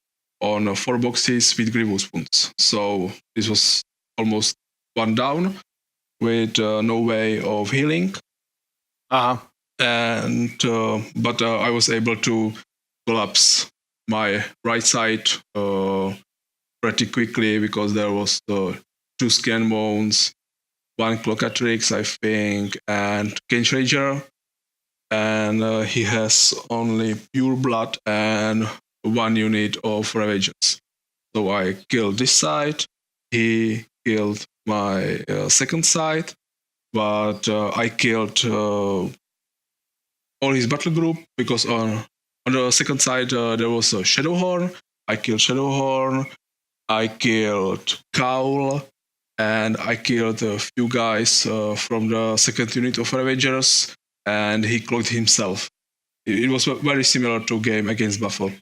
on 4 boxes with grievous wounds. So this was almost 1 down with no way of healing. And but I was able to collapse my right side pretty quickly because there was 2 scan bones, 1 Clockatrix, I think, and Kench Rager. And he has only pure blood and 1 unit of Ravagers. So I killed this side. He killed my second side, but I killed all his battle group because on the second side there was a Shadowhorn. I killed Shadowhorn. I killed Cowl, and I killed a few guys from the second unit of Ravagers, and he clocked himself. It was very similar to game against Buffalo.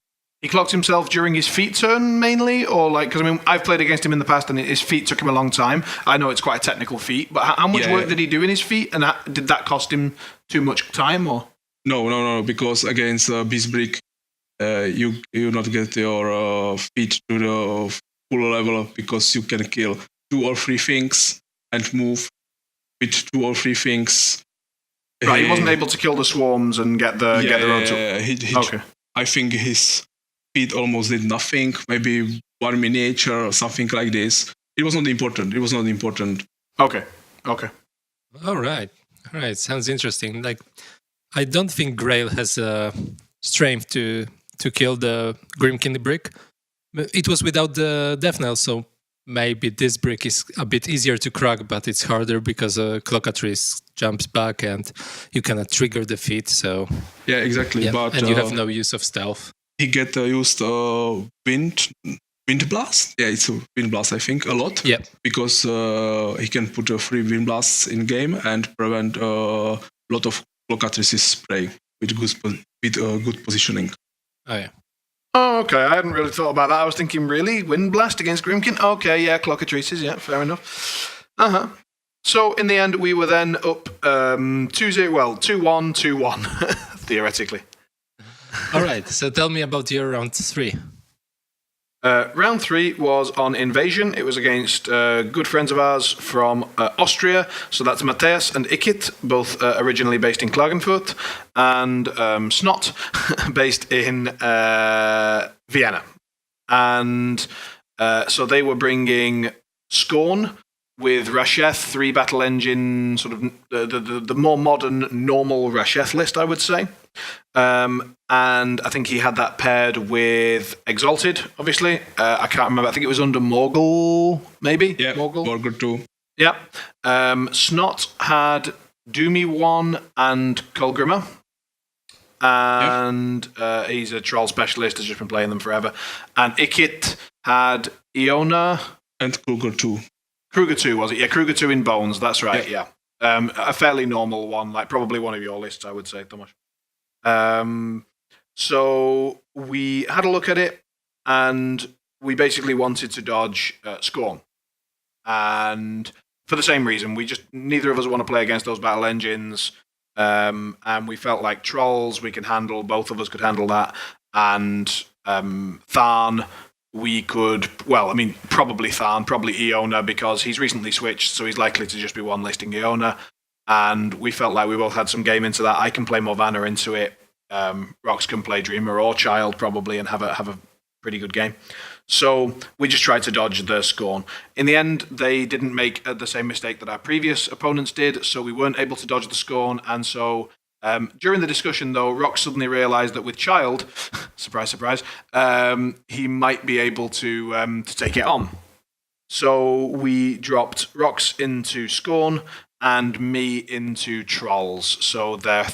He clocked himself during his feet turn mainly, or like, because I mean, I've played against him in the past and his feet took him a long time. I know it's quite a technical feat, but how much work did he do in his feet, and did that cost him too much time, or? No, because against Beastbrick, you not get your feet to the full level because you can kill 2 or 3 things and move with 2 or 3 things. Right, he wasn't able to kill the swarms and get the roads up. Okay. I think his feet almost did nothing, maybe 1 miniature or something like this. It was not important. Okay. All right. Sounds interesting. Like, I don't think Grail has strength to kill the Grimkin brick. It was without the Death Knell, so maybe this brick is a bit easier to crack, but it's harder because Clockatrice jumps back and you cannot trigger the feat. So yeah, exactly. Yeah, but and you have no use of stealth. He used wind blast. Yeah, it's a wind blast. I think a lot. Yeah, because he can put 3 wind blasts in game and prevent a lot of Clockatrice's spray with good positioning. Oh yeah. Oh, okay. I hadn't really thought about that. I was thinking, really? Wind Blast against Grimkin? Okay, yeah, Clockatrices, yeah, fair enough. So, in the end, we were then up 2-0, 2-1, 2-1, theoretically. All right, so tell me about your round 3. Round 3 was on Invasion. It was against good friends of ours from Austria. So that's Matthias and Ikit, both originally based in Klagenfurt, and Snot, based in Vienna. And so they were bringing Scorn with Rasheth, 3 battle engine, sort of the more modern, normal Rasheth list, I would say. And I think he had that paired with Exalted, obviously. I can't remember. I think it was under Morgul, maybe? Yeah, Morgul 2. Yeah. Snot had Doomy 1 and Kolgrimmer. And he's a troll specialist, has just been playing them forever. And Ikit had Iona. And Kruger 2. Kruger 2, was it? Yeah, Kruger 2 in Bones, that's right, yeah. A fairly normal one, like probably one of your lists, I would say, Tomasz. So we had a look at it, and we basically wanted to dodge Scorn. And for the same reason, neither of us want to play against those battle engines, and we felt like trolls we could handle, both of us could handle that, and Tharn, we could, probably Tharn, probably Iona, because he's recently switched, so he's likely to just be one listing Iona. And we felt like we both had some game into that. I can play Morvanna into it. Rhox can play Dreamer or Child probably and have a pretty good game. So we just tried to dodge the Scorn. In the end, they didn't make the same mistake that our previous opponents did, so we weren't able to dodge the Scorn. And so during the discussion, though, Rhox suddenly realised that with Child, surprise, surprise, he might be able to take it on. So we dropped Rhox into Scorn and me into Trolls. So their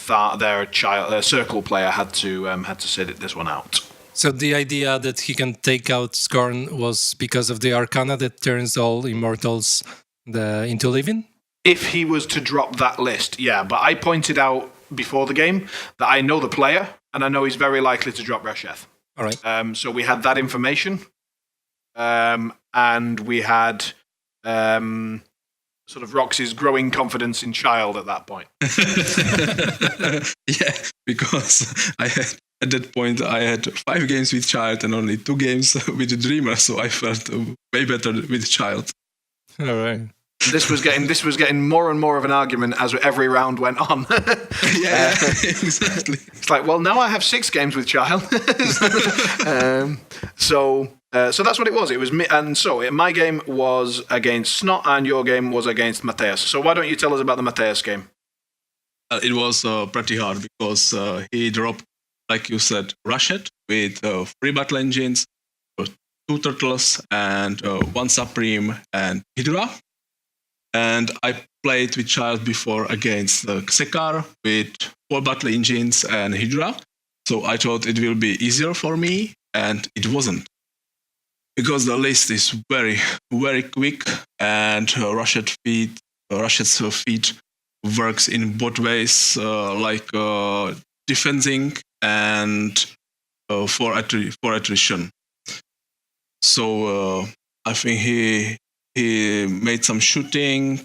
circle player had to sit this one out. So the idea that he can take out Scorn was because of the Arcana that turns all immortals into living? If he was to drop that list, yeah. But I pointed out before the game that I know the player, and I know he's very likely to drop Rasheth. All right. So we had that information, and we had sort of Rhox's growing confidence in Child at that point. Yeah, because at that point I had 5 games with Child and only 2 games with Dreamer, so I felt way better with Child. All right. This was getting more and more of an argument as every round went on. Yeah, exactly. It's like, well, now I have 6 games with child. So that's what it was. It was me, and so my game was against Snot, and your game was against Mateus. So why don't you tell us about the Mateus game? It was pretty hard because he dropped, like you said, Rushet with 3 battle engines, 2 turtles, and 1 Supreme and Hydra. And I played with child before against Sekar with 4 battle engines and Hydra. So I thought it will be easier for me, and it wasn't. Because the list is very, very quick, and Rushet's feat works in both ways, like defending and for attrition. So I think he made some shooting,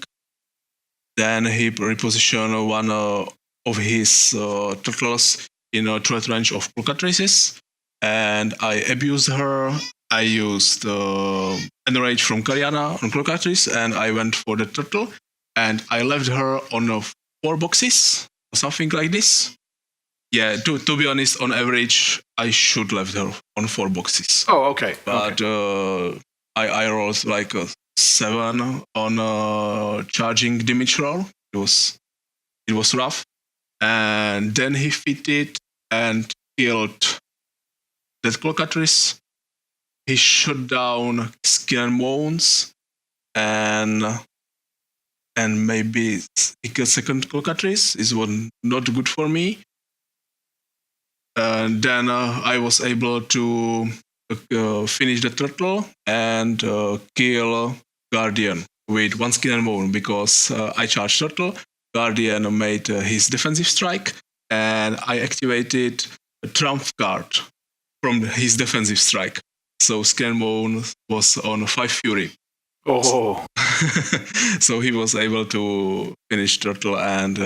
then he repositioned one of his turtles in a threat range of Clocatrices, and I abused her. I used Enrage from Kariana on Clocatrice, and I went for the turtle, and I left her on 4 boxes, or something like this. Yeah, to be honest, on average, I should left her on 4 boxes. Oh, okay. But I rolled like a 7 on charging damage roll. It was rough. And then he fitted and killed that Clocatrice. He shot down Skin and Bones, and maybe he killed second Clocatrice. It was not good for me. And then I was able to finish the turtle and kill Guardian with 1 Skin and Bone, because I charged turtle. Guardian made his defensive strike, and I activated a trump card from his defensive strike. So Skin and Bone was on 5 Fury. Oh. So he was able to finish turtle and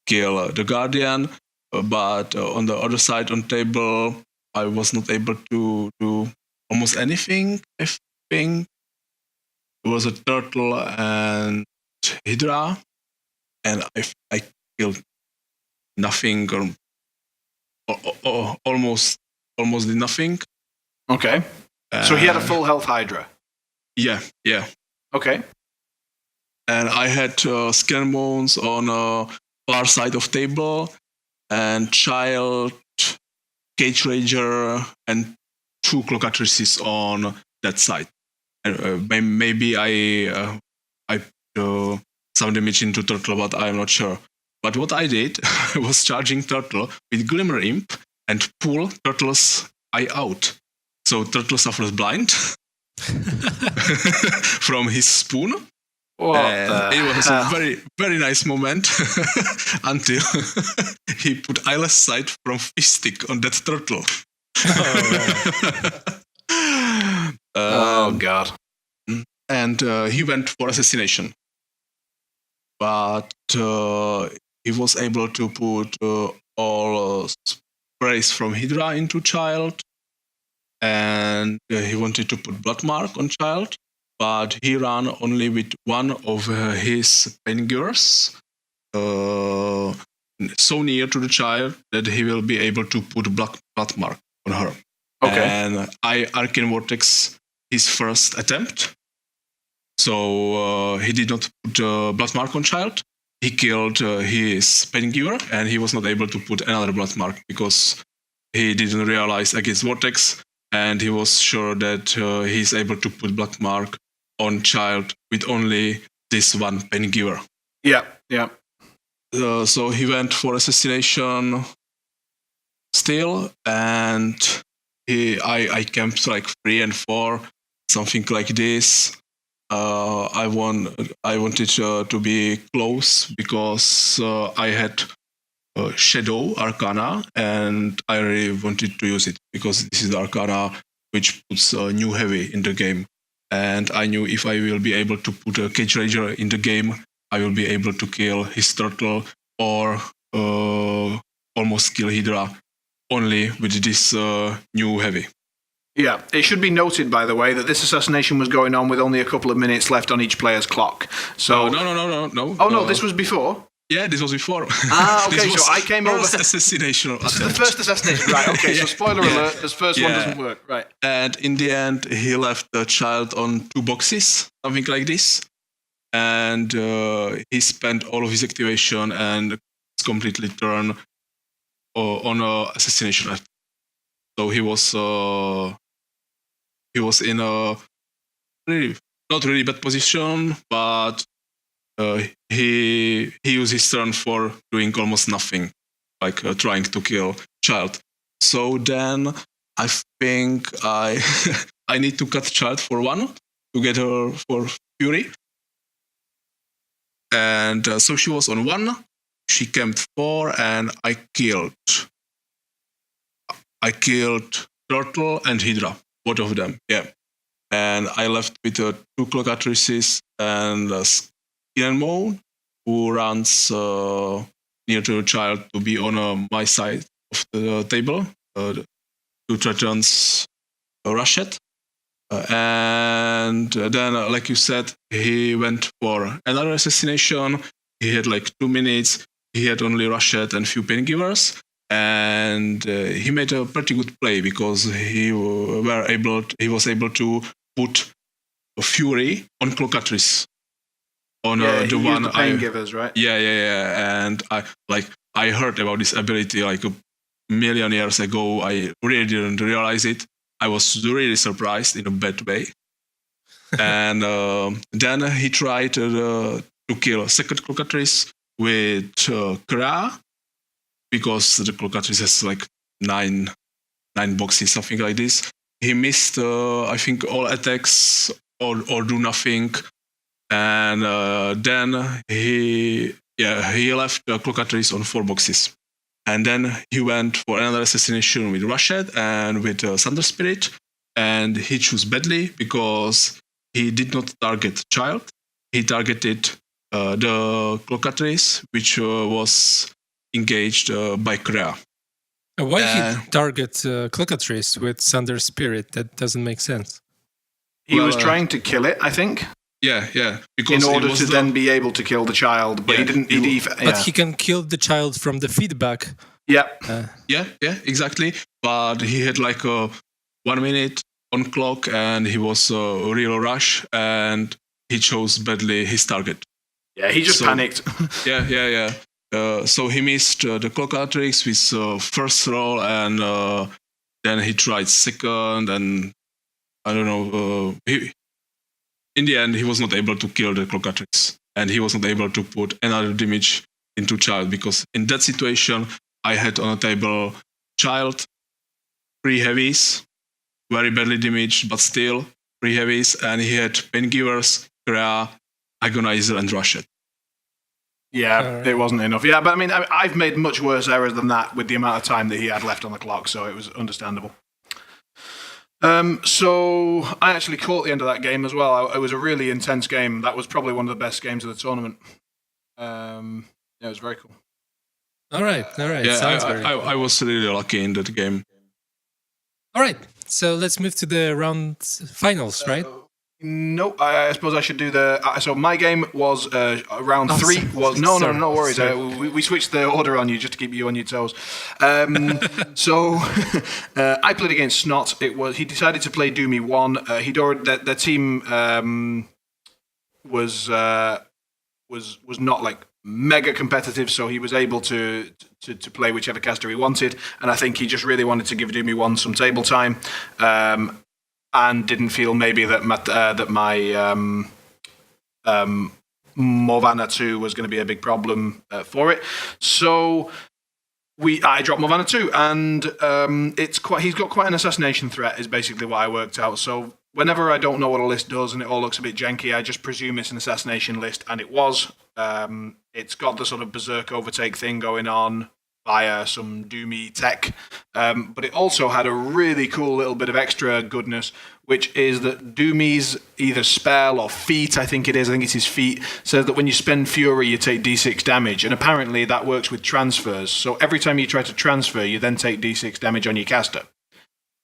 kill the Guardian. But on the other side on table, I was not able to do almost anything, I think. It was a turtle and Hydra, and I killed nothing, or almost did nothing. Okay. So he had a full health Hydra? Yeah. Okay. And I had Skin Bones on far side of table, and Child, Cage Rager, and 2 Clocatrices on that side. And maybe I some damage into turtle, but I'm not sure. But what I did was charging turtle with Glimmer Imp and pull turtle's eye out. So turtle suffers blind from his spoon. It was a very, very nice moment until he put eyeless sight from fish stick on that turtle. Oh God. And he went for assassination. But he was able to put all sprays from Hydra into Child. And he wanted to put Blood Mark on Child. But he ran only with one of his Paingers, so near to the Child that he will be able to put Blood Mark on her. Okay. And I Arcane Vortex his first attempt. So he did not put Blood Mark on Child. He killed his Paingiver, and he was not able to put another Blood Mark because he didn't realize against Vortex, and he was sure that he's able to put Blood Mark on Child with only this one Paingiver. Yeah. So he went for assassination still, and I camped like 3 and 4, something like this. I wanted to be close because I had Shadow Arcana, and I really wanted to use it because this is the Arcana which puts new heavy in the game. And I knew if I will be able to put a Cage Rager in the game, I will be able to kill his turtle or almost kill Hydra only with this new heavy. Yeah, it should be noted, by the way, that this assassination was going on with only a couple of minutes left on each player's clock. So no. Oh no, this was before. Yeah, this was before. Okay, so I came over. Assassination. This is the first assassination, right? Okay, so spoiler alert: this first one doesn't work, right? And in the end, he left the child on 2 boxes, something like this, and he spent all of his activation and it's completely turned on assassination. So he was in a really not really bad position, but he used his turn for doing almost nothing, like trying to kill child. So then I think I I need to cut child for 1 to get her for fury. And so she was on 1. She camped 4, and I killed Turtle and Hydra, both of them. Yeah, and I left with 2 Clocatrices and Skinmo, who runs near to the child to be on my side of the table to threaten Rashid. And then, like you said, he went for another assassination. He had like 2 minutes. He had only Rashid and few pain-givers. And he made a pretty good play because he was able to put a fury on Clocatrice. On the one the pain-givers, right? Yeah. And I heard about this ability like a million years ago. I really didn't realize it. I was really surprised in a bad way. And then he tried to kill second Clocatrice with Kra, because the Clocatrice has like 9 boxes, something like this. He missed, I think, all attacks or do nothing. And then he left Clocatrice on 4 boxes. And then he went for another assassination with Rashid and with Thunder Spirit. And he chose badly because he did not target child. He targeted the Clocatrice, which was engaged by Krea. Why he target Clocatrice with Thunder Spirit? That doesn't make sense. He was trying to kill it, I think. Yeah. Because in order to then be able to kill the child, but he didn't. But he can kill the child from the feedback. Yeah. Yeah, exactly. But he had like 1 minute on clock, and he was a real rush, and he chose badly his target. Yeah, he just panicked. Yeah. So he missed the Clocatrix with first roll, and then he tried second, and I don't know. In the end, he was not able to kill the Clocatrix, and he was not able to put another damage into child, because in that situation, I had on the table child, 3 heavies, very badly damaged, but still 3 heavies, and he had pain-givers, Krea, Agonizer, and Rashid. Yeah, It wasn't enough. Yeah, but I mean, I've made much worse errors than that with the amount of time that he had left on the clock, so it was understandable. So I actually caught the end of that game as well. It was a really intense game. That was probably one of the best games of the tournament. It was very cool. All right. Yeah, I was really lucky in that game. All right, so let's move to the round finals, right? No, I suppose I should do the. So my game was round 3. No worries. We switched the order on you just to keep you on your toes. So I played against Snot. He decided to play Doomy 1. Their team was not like mega competitive, so he was able to play whichever caster he wanted, and I think he just really wanted to give Doomy 1 some table time. And didn't feel maybe that my Morvana 2 was going to be a big problem for it. So I dropped Morvana 2, and he's got quite an assassination threat, is basically what I worked out. So whenever I don't know what a list does and it all looks a bit janky, I just presume it's an assassination list, and it was. It's got the sort of berserk overtake thing going on via some Doomy tech, but it also had a really cool little bit of extra goodness, which is that Doomy's either spell or feat, I think it's his feat, says that when you spend Fury, you take D6 damage, and apparently that works with transfers. So every time you try to transfer, you then take D6 damage on your caster.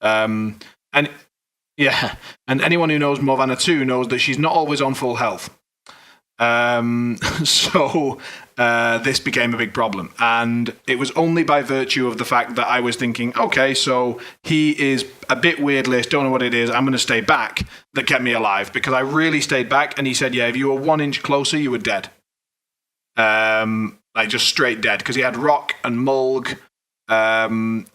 And Yeah, and anyone who knows Morvana 2 knows that she's not always on full health. So this became a big problem. And it was only by virtue of the fact that I was thinking, okay, so he is a bit weird list, don't know what it is, I'm going to stay back, that kept me alive. Because I really stayed back, and he said, yeah, if you were 1 inch closer, you were dead. Like just straight dead. Because he had Rock and Mulg and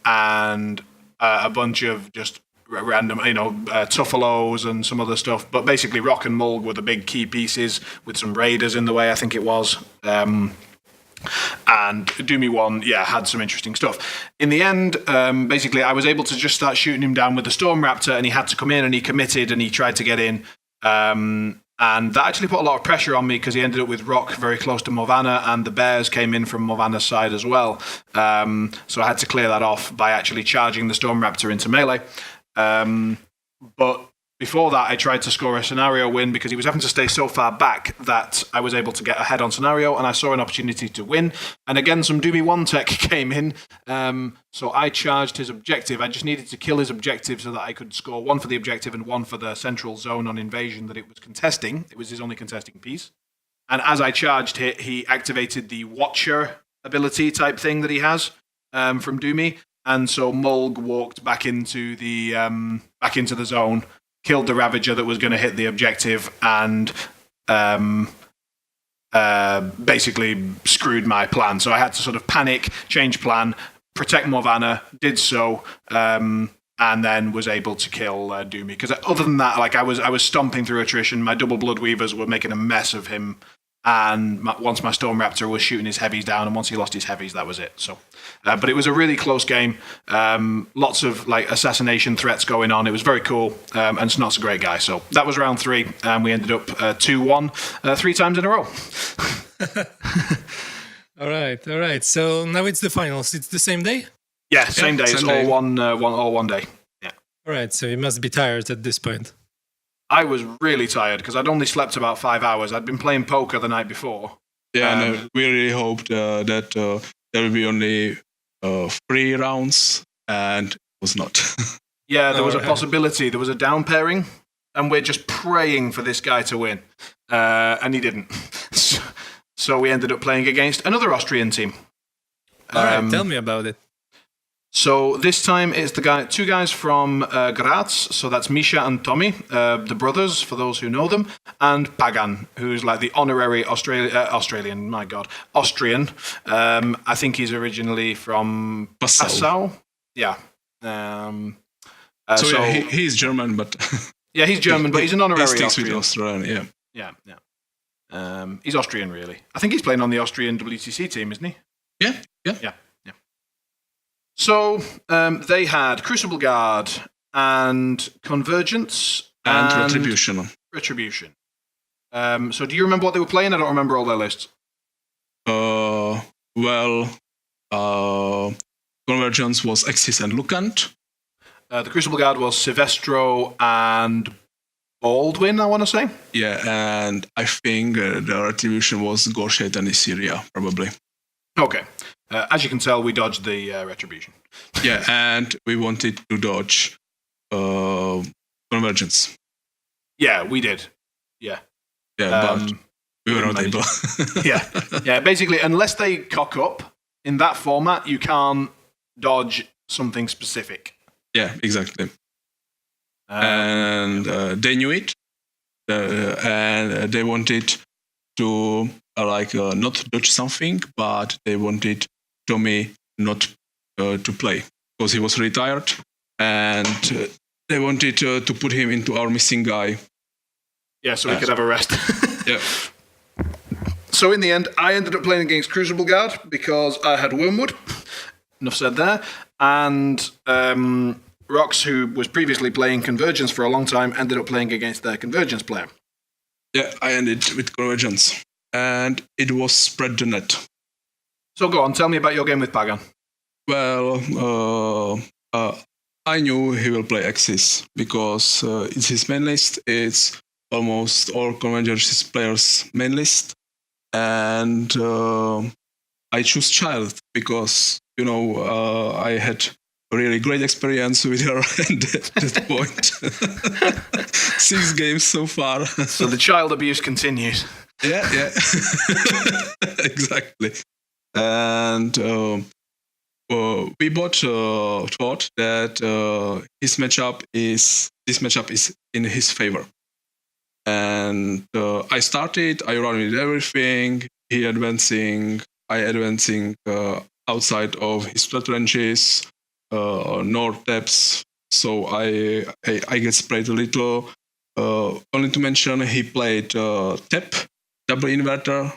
a bunch of just random, Tuffalos and some other stuff. But basically, Rock and Mulg were the big key pieces with some Raiders in the way, I think it was. And Doomy 1, had some interesting stuff. In the end, basically, I was able to just start shooting him down with the Storm Raptor, and he had to come in, and he committed, and he tried to get in. And that actually put a lot of pressure on me because he ended up with Rock very close to Morvana, and the Bears came in from Morvana's side as well. So I had to clear that off by actually charging the Storm Raptor into melee. But before that, I tried to score a scenario win because he was having to stay so far back that I was able to get ahead on scenario, and I saw an opportunity to win. And again, some Doomy 1 tech came in, so I charged his objective. I just needed to kill his objective so that I could score 1 for the objective and 1 for the central zone on invasion that it was contesting. It was his only contesting piece. And as I charged it, he activated the Watcher ability type thing that he has from Doomy. And so Mulg walked back into the zone, killed the Ravager that was going to hit the objective, and basically screwed my plan. So I had to sort of panic, change plan, protect Morvana, did so, and then was able to kill Doomy. Because other than that, like I was stomping through attrition. My double Blood Weavers were making a mess of him. And once my Storm Raptor was shooting his heavies down, and once he lost his heavies, that was it. So, but it was a really close game. Lots of like assassination threats going on. It was very cool, and Snot's a great guy. So that was round 3, and we ended up 2-1 3 times in a row. All right. So now it's the finals. It's the same day? Yeah, same day. It's all one day. Yeah. All right. So you must be tired at this point. I was really tired because I'd only slept about 5 hours. I'd been playing poker the night before. Yeah, and we really hoped that there will be only 3 rounds, and it was not. Yeah, there was a possibility. There was a down pairing, and we're just praying for this guy to win. And he didn't. So we ended up playing against another Austrian team. All right, tell me about it. So this time it's 2 guys from Graz. So that's Misha and Tommy, the brothers, for those who know them, and Pagan, who's like the honorary Austrian. I think he's originally from Passau. Yeah. He's German, but yeah, he's German, but he's an honorary Austrian. Austrian. With Australian, Yeah. He's Austrian, really. I think he's playing on the Austrian WTC team, isn't he? Yeah. So they had Crucible Guard and Convergence and Retribution. So do you remember what they were playing? I don't remember all their lists. Convergence was Axis and Lucant. The Crucible Guard was Silvestro and Baldwin, I want to say. Yeah, and I think the Retribution was Gorshed and Issyria, probably. Okay. As you can tell, we dodged the Retribution. Yeah, and we wanted to dodge Convergence. Yeah, we did. Yeah. Yeah, but we were not able. Yeah. Basically, unless they cock up in that format, you can't dodge something specific. Yeah, exactly. And they knew it, and they wanted to not dodge something, but they wanted Tommy not to play because he was retired, and they wanted to put him into our missing guy. Yeah, so we could have a rest. Yeah. So in the end, I ended up playing against Crucible Guard because I had Wormwood. Enough said there. And Rhox, who was previously playing Convergence for a long time, ended up playing against their Convergence player. Yeah, I ended with Convergence. And it was spread the net. So go on, tell me about your game with Pagan. Well, I knew he will play Axis because it's his main list. It's almost all Convergence players' main list. And I choose Child because, I had really great experience with her at that point. 6 games so far. So the child abuse continues. Yeah. Exactly. And we both thought that this matchup is in his favor. And I ran with everything. He advancing, I advancing outside of his flat ranges, north depths. So I get sprayed a little. Only to mention, he played tap, double inverter,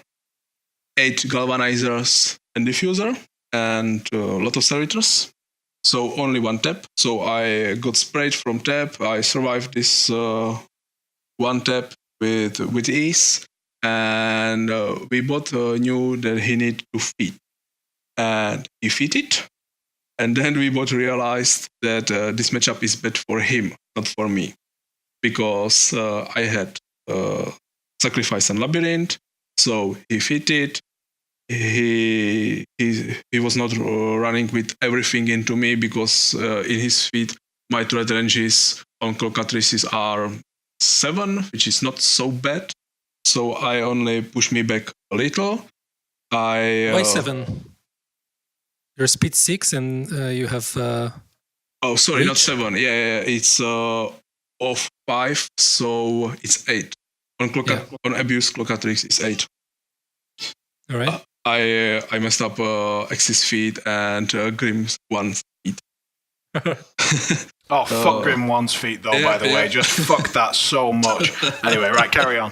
8 galvanizers and diffuser, and a lot of servitors. So only 1 tap. So I got sprayed from tap. I survived this 1 tap with ease, and we both knew that he needed to feed, and he feed it. And then we both realized that this matchup is bad for him, not for me, because I had sacrifice and labyrinth. So he feed it. He was not running with everything into me, because in his feet my threat ranges on cockatrices are 7, which is not so bad. So I only push me back a little. Why 7? Your speed 6 and you have... oh, sorry, reach? not 7. Yeah, it's off 5, so it's 8. On abuse cockatrix is 8. All right. I messed up Axis feed and Grim's 1 feed. Oh, fuck Grim 1's feet, though, by the way. Just fuck that so much. Anyway, right, carry on.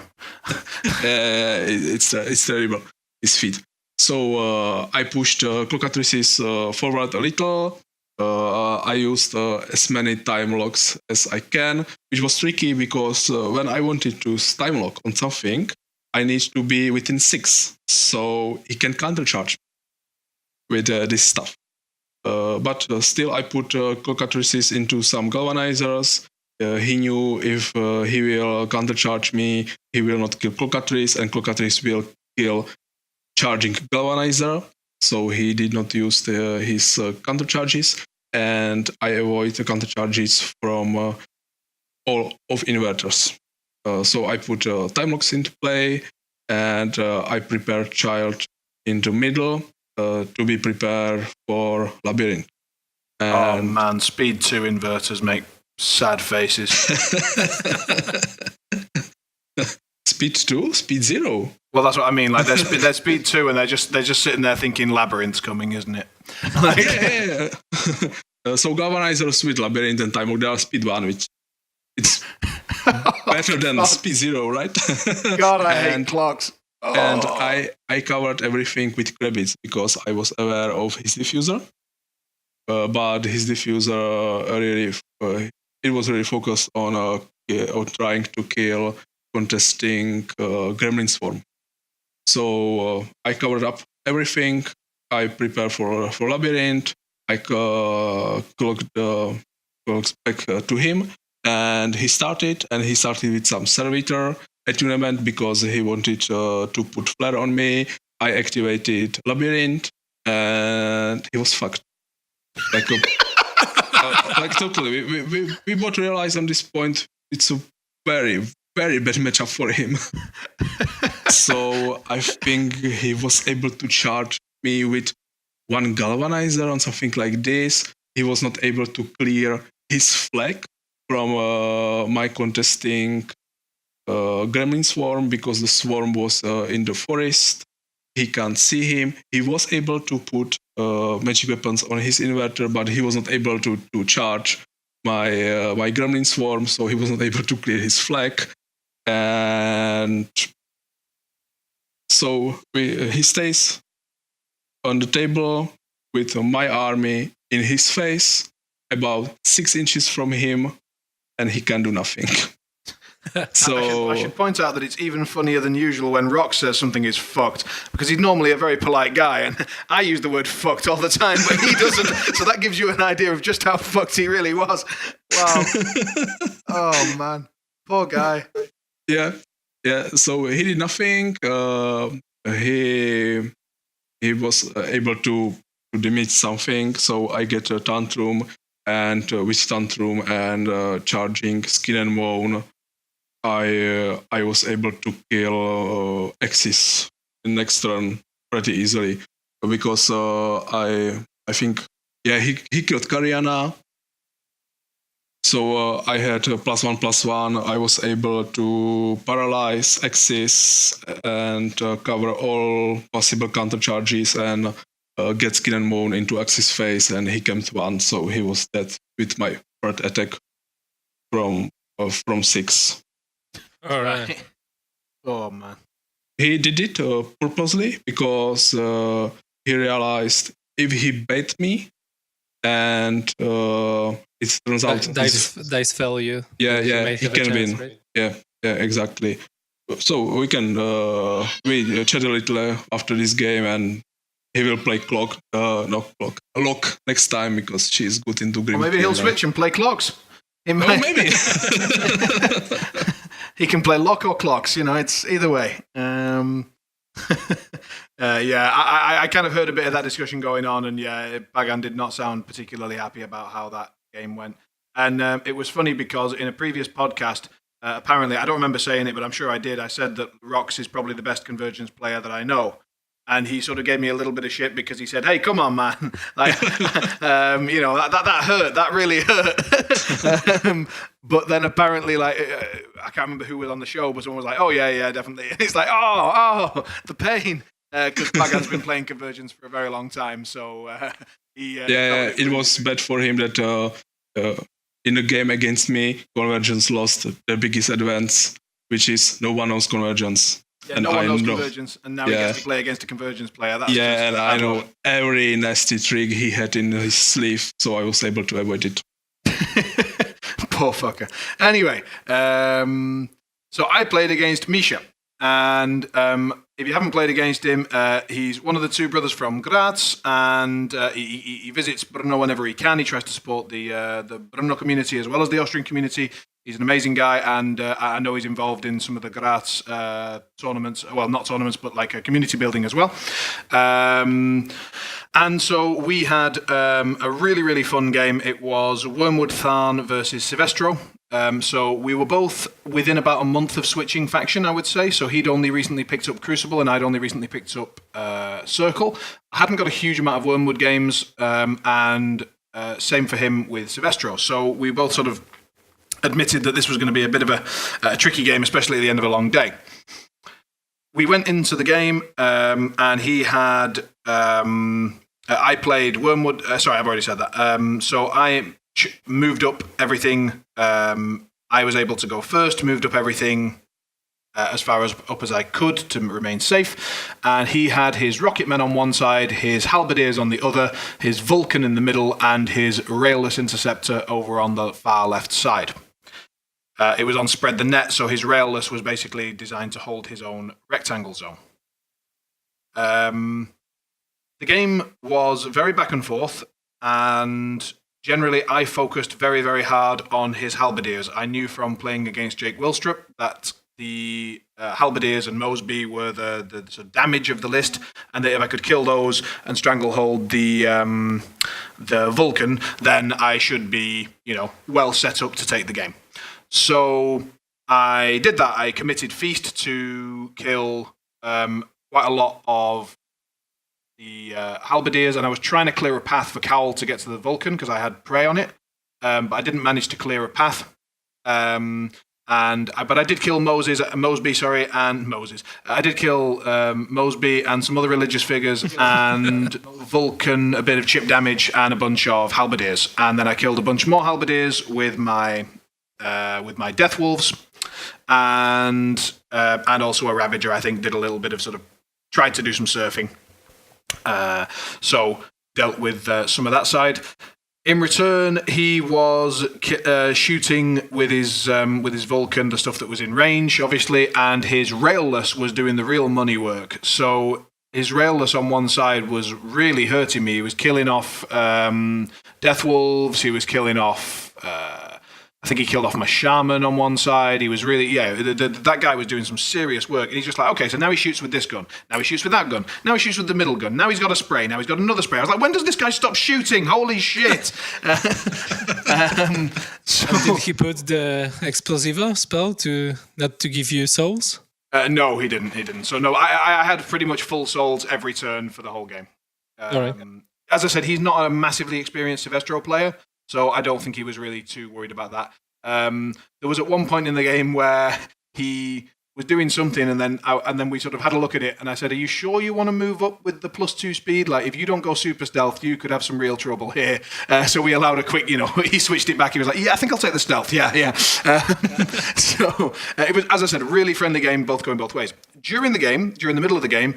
It's terrible, his feet. So I pushed cockatrices forward a little. I used as many time locks as I can, which was tricky because when I wanted to time lock on something, I need to be within 6, so he can countercharge with this stuff. But still, I put cockatrices into some galvanizers. He knew if he will countercharge me, he will not kill cockatrice, and cockatrice will kill charging galvanizer. So he did not use his countercharges, and I avoid the countercharges from all of inverters. So I put time locks into play, and I prepare child into middle to be prepared for labyrinth. And oh man, speed 2 inverters make sad faces. Speed 2? Speed 0? Well, that's what I mean. Like they're speed 2, and they're just sitting there thinking labyrinth's coming, isn't it? Like, yeah. So galvanizers with labyrinth and time lock, they are speed 1, which it's better than speed 0, right? God, I hate clocks. Oh. And I covered everything with Krebitz because I was aware of his diffuser. But his diffuser really, it was really focused on trying to kill contesting Gremlin Swarm. So I covered up everything. I prepared for labyrinth. I clocked back to him, and he started with some servitor attunement because he wanted to put flare on me. I activated labyrinth, and he was fucked. Like totally. We both realized on this point it's a very, very bad matchup for him. So I think he was able to charge me with 1 galvanizer on something like this. He was not able to clear his flag from my contesting Gremlin Swarm because the swarm was in the forest. He can't see him. He was able to put magic weapons on his inverter, but he was not able to charge my Gremlin Swarm, so he was not able to clear his flag. And so he stays on the table with my army in his face, about 6 inches from him, and he can do nothing. So I should point out that it's even funnier than usual when Rhox says something is fucked, because he's normally a very polite guy, and I use the word fucked all the time, but he doesn't. So that gives you an idea of just how fucked he really was. Wow. Oh man, poor guy. Yeah. So he did nothing. He was able to damage something. So I get a tantrum, and with tantrum and charging skin and bone, I was able to kill Axis in next turn pretty easily, because I think he killed Kariana. So I had a +1/+1. I was able to paralyze Axis and cover all possible counter charges and get skin and bone into Axis face, and he camped 1, so he was dead with my third attack from 6. All right. Oh man. He did it purposely because he realized if he bait me, and it turns out dice value. Yeah, he can win. Right? Yeah, exactly. So we can we chat a little after this game, and he will play Lock next time because she's good into Grim. Or maybe he'll switch and play Clocks. Maybe. He can play Lock or Clocks, it's either way. I kind of heard a bit of that discussion going on, and Bagan did not sound particularly happy about how that game went. And it was funny because in a previous podcast, apparently, I don't remember saying it, but I'm sure I did, I said that Rhox is probably the best Convergence player that I know. And he sort of gave me a little bit of shit because he said, "Hey, come on, man! Like, that hurt. That really hurt." But then apparently, like, I can't remember who was on the show, but someone was like, "Oh yeah, definitely." And it's like, "Oh, the pain," because Bagan's been playing Convergence for a very long time, so it was bad for him that in the game against me, Convergence lost the biggest advance, which is no one knows Convergence. Yeah, and no one knows Convergence, and now he gets to play against a Convergence player. That's and I know every nasty trick he had in his sleeve, so I was able to avoid it. Poor fucker. Anyway, so I played against Misha, and if you haven't played against him, he's one of the two brothers from Graz, and he visits Brno whenever he can. He tries to support the Brno community as well as the Austrian community. He's an amazing guy, and I know he's involved in some of the Graz tournaments. Well, not tournaments, but like community building as well. And so we had a really, really fun game. It was Wormwood Tharn versus Silvestro. So we were both within about a month of switching faction, I would say. So he'd only recently picked up Crucible, and I'd only recently picked up Circle. I hadn't got a huge amount of Wormwood games, and same for him with Silvestro. So we both sort of admitted that this was going to be a bit of a tricky game, especially at the end of a long day. We went into the game, and he had... I played Wormwood... sorry, I've already said that. So I moved up everything. I was able to go first, moved up everything as far up as I could to remain safe. And he had his Rocketmen on one side, his Halberdiers on the other, his Vulcan in the middle, and his Railless Interceptor over on the far left side. It was on Spread the Net, so his Railless was basically designed to hold his own rectangle zone. The game was very back and forth, and generally I focused very, very hard on his Halberdiers. I knew from playing against Jake Wilstrup that the Halberdiers and Mosby were the sort of damage of the list, and that if I could kill those and stranglehold the Vulcan, then I should be, well set up to take the game. So I did that. I committed Feast to kill quite a lot of the Halberdiers, and I was trying to clear a path for Cowl to get to the Vulcan because I had prey on it, but I didn't manage to clear a path. But I did kill Mosby, and Moses. I did kill Mosby and some other religious figures, and Vulcan, a bit of chip damage, and a bunch of Halberdiers. And then I killed a bunch more Halberdiers with my Death Wolves, and also a Ravager. I think did a little bit of sort of tried to do some surfing. So dealt with some of that side. In return, he was shooting with his Vulcan, the stuff that was in range, obviously, and his Railless was doing the real money work. So his Railless on one side was really hurting me. He was killing off Death Wolves. He was killing off I think he killed off my shaman on one side. He was really, that guy was doing some serious work. And he's just like, okay, so now he shoots with this gun. Now he shoots with that gun. Now he shoots with the middle gun. Now he's got a spray. Now he's got another spray. I was like, when does this guy stop shooting? Holy shit. So did he put the explosiva spell to not to give you souls? No, he didn't. So no, I had pretty much full souls every turn for the whole game. All right. As I said, he's not a massively experienced Silvestro player, so I don't think he was really too worried about that. There was at one point in the game where he was doing something, and then we sort of had a look at it, and I said, "Are you sure you want to move up with the +2 speed? Like, if you don't go super stealth, you could have some real trouble here." So we allowed a quick, he switched it back. He was like, "Yeah, I think I'll take the stealth." Yeah. So it was, as I said, a really friendly game, both going both ways. During the middle of the game,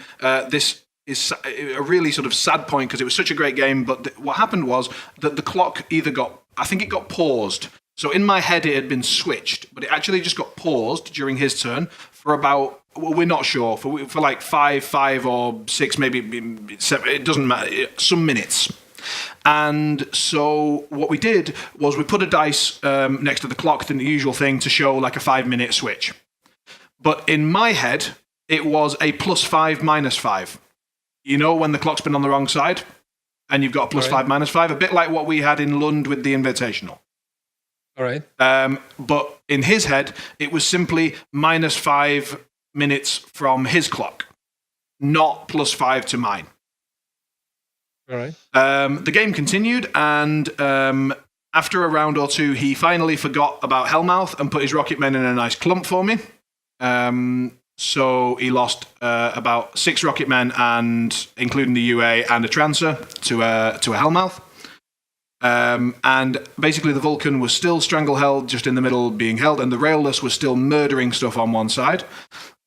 this is a really sort of sad point because it was such a great game. But what happened was that the clock I think it got paused. So in my head it had been switched, but it actually just got paused during his turn for about, we're not sure, for like 5 or 6, maybe 7, it doesn't matter, some minutes. And so what we did was we put a dice next to the clock, the usual thing, to show like a 5-minute switch. But in my head, it was a +5, -5. When the clock's been on the wrong side and you've got a +5, -5, a bit like what we had in Lund with the Invitational. All right. But in his head, it was simply -5 minutes from his clock, not +5 to mine. All right. The game continued, and after a round or two, he finally forgot about Hellmouth and put his rocket men in a nice clump for me. So he lost about 6 rocket men, and including the UA and a Trancer to a Hellmouth. And basically the Vulcan was still strangle-held, just in the middle being held, and the Railless was still murdering stuff on one side.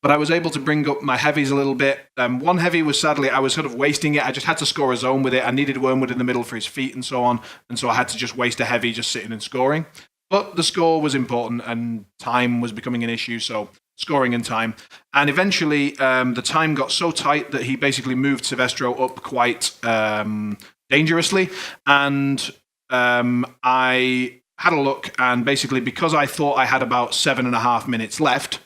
But I was able to bring up my heavies a little bit. One heavy was, sadly, I was sort of wasting it. I just had to score a zone with it. I needed Wormwood in the middle for his feet and so on. And so I had to just waste a heavy just sitting and scoring. But the score was important and time was becoming an issue, so scoring and time. And eventually the time got so tight that he basically moved Silvestro up quite dangerously. And I had a look, and basically because I thought I had about 7.5 minutes left,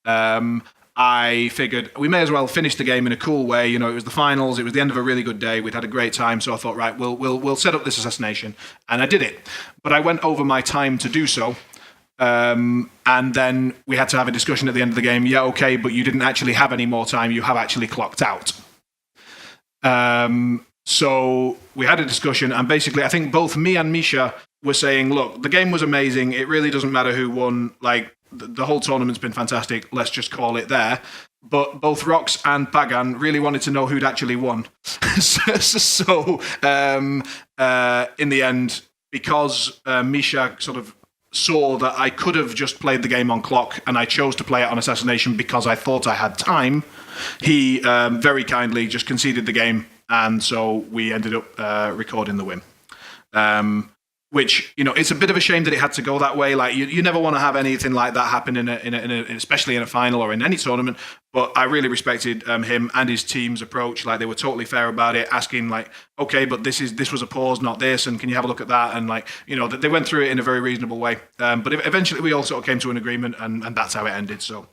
I figured we may as well finish the game in a cool way. It was the finals. It was the end of a really good day. We'd had a great time, so I thought, right, we'll set up this assassination, and I did it. But I went over my time to do so, and then we had to have a discussion at the end of the game. Yeah, okay, but you didn't actually have any more time. You have actually clocked out. So we had a discussion, and basically I think both me and Misha were saying, look, the game was amazing. It really doesn't matter who won. Like, the whole tournament's been fantastic. Let's just call it there. But both Rhox and Pagan really wanted to know who'd actually won. So in the end, because Misha sort of saw that I could have just played the game on clock, and I chose to play it on assassination because I thought I had time, he very kindly just conceded the game. And so we ended up recording the win. Which, it's a bit of a shame that it had to go that way. Like, you never want to have anything like that happen especially in a final or in any tournament. But I really respected him and his team's approach. Like, they were totally fair about it, asking like, okay, but this was a pause, not this, and can you have a look at that? And like, they went through it in a very reasonable way. But eventually we all sort of came to an agreement, and that's how it ended. So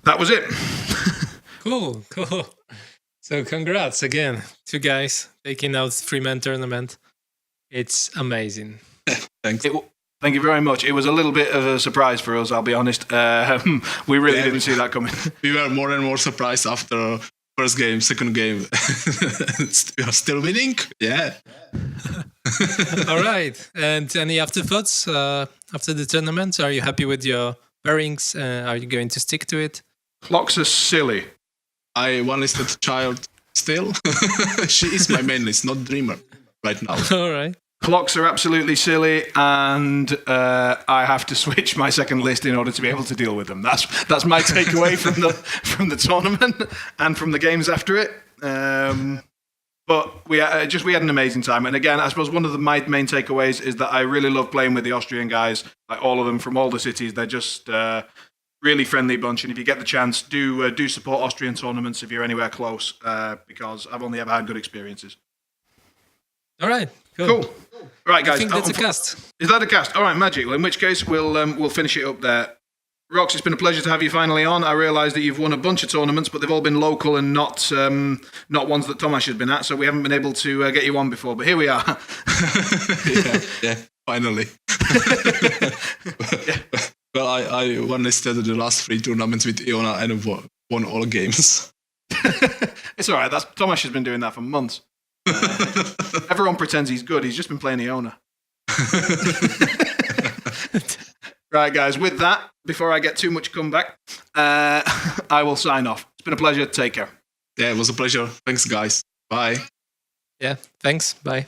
that was it. Cool. So congrats again, 2 guys taking out 3-man tournament. It's amazing. Thanks. Thank you very much. It was a little bit of a surprise for us, I'll be honest. We really didn't see that coming. We were more and more surprised after first game, second game. We are still winning. Yeah. All right. And any afterthoughts after the tournament? Are you happy with your pairings? Are you going to stick to it? Clocks are silly. I one-listed child still. She is my main list, not Dreamer right now. All right. Clocks are absolutely silly, and I have to switch my second list in order to be able to deal with them. That's my takeaway from the tournament and from the games after it. But we had an amazing time. And again, I suppose one of my main takeaways is that I really love playing with the Austrian guys, like all of them from all the cities. They're just really friendly bunch. And if you get the chance, do support Austrian tournaments if you're anywhere close, because I've only ever had good experiences. All right. Cool. Right, guys. I think that's a cast. Is that a cast? All right, magic. Well, in which case, we'll finish it up there. Rhox, it's been a pleasure to have you finally on. I realise that you've won a bunch of tournaments, but they've all been local and not ones that Tomáš has been at, so we haven't been able to get you on before. But here we are. yeah, finally. Well, I won the last 3 tournaments with Iona and won all games. It's all right. Tomáš has been doing that for months. Everyone pretends he's good. He's just been playing Iona. Right, guys. With that, before I get too much comeback, I will sign off. It's been a pleasure. Take care. Yeah, it was a pleasure. Thanks, guys. Bye. Yeah, thanks. Bye.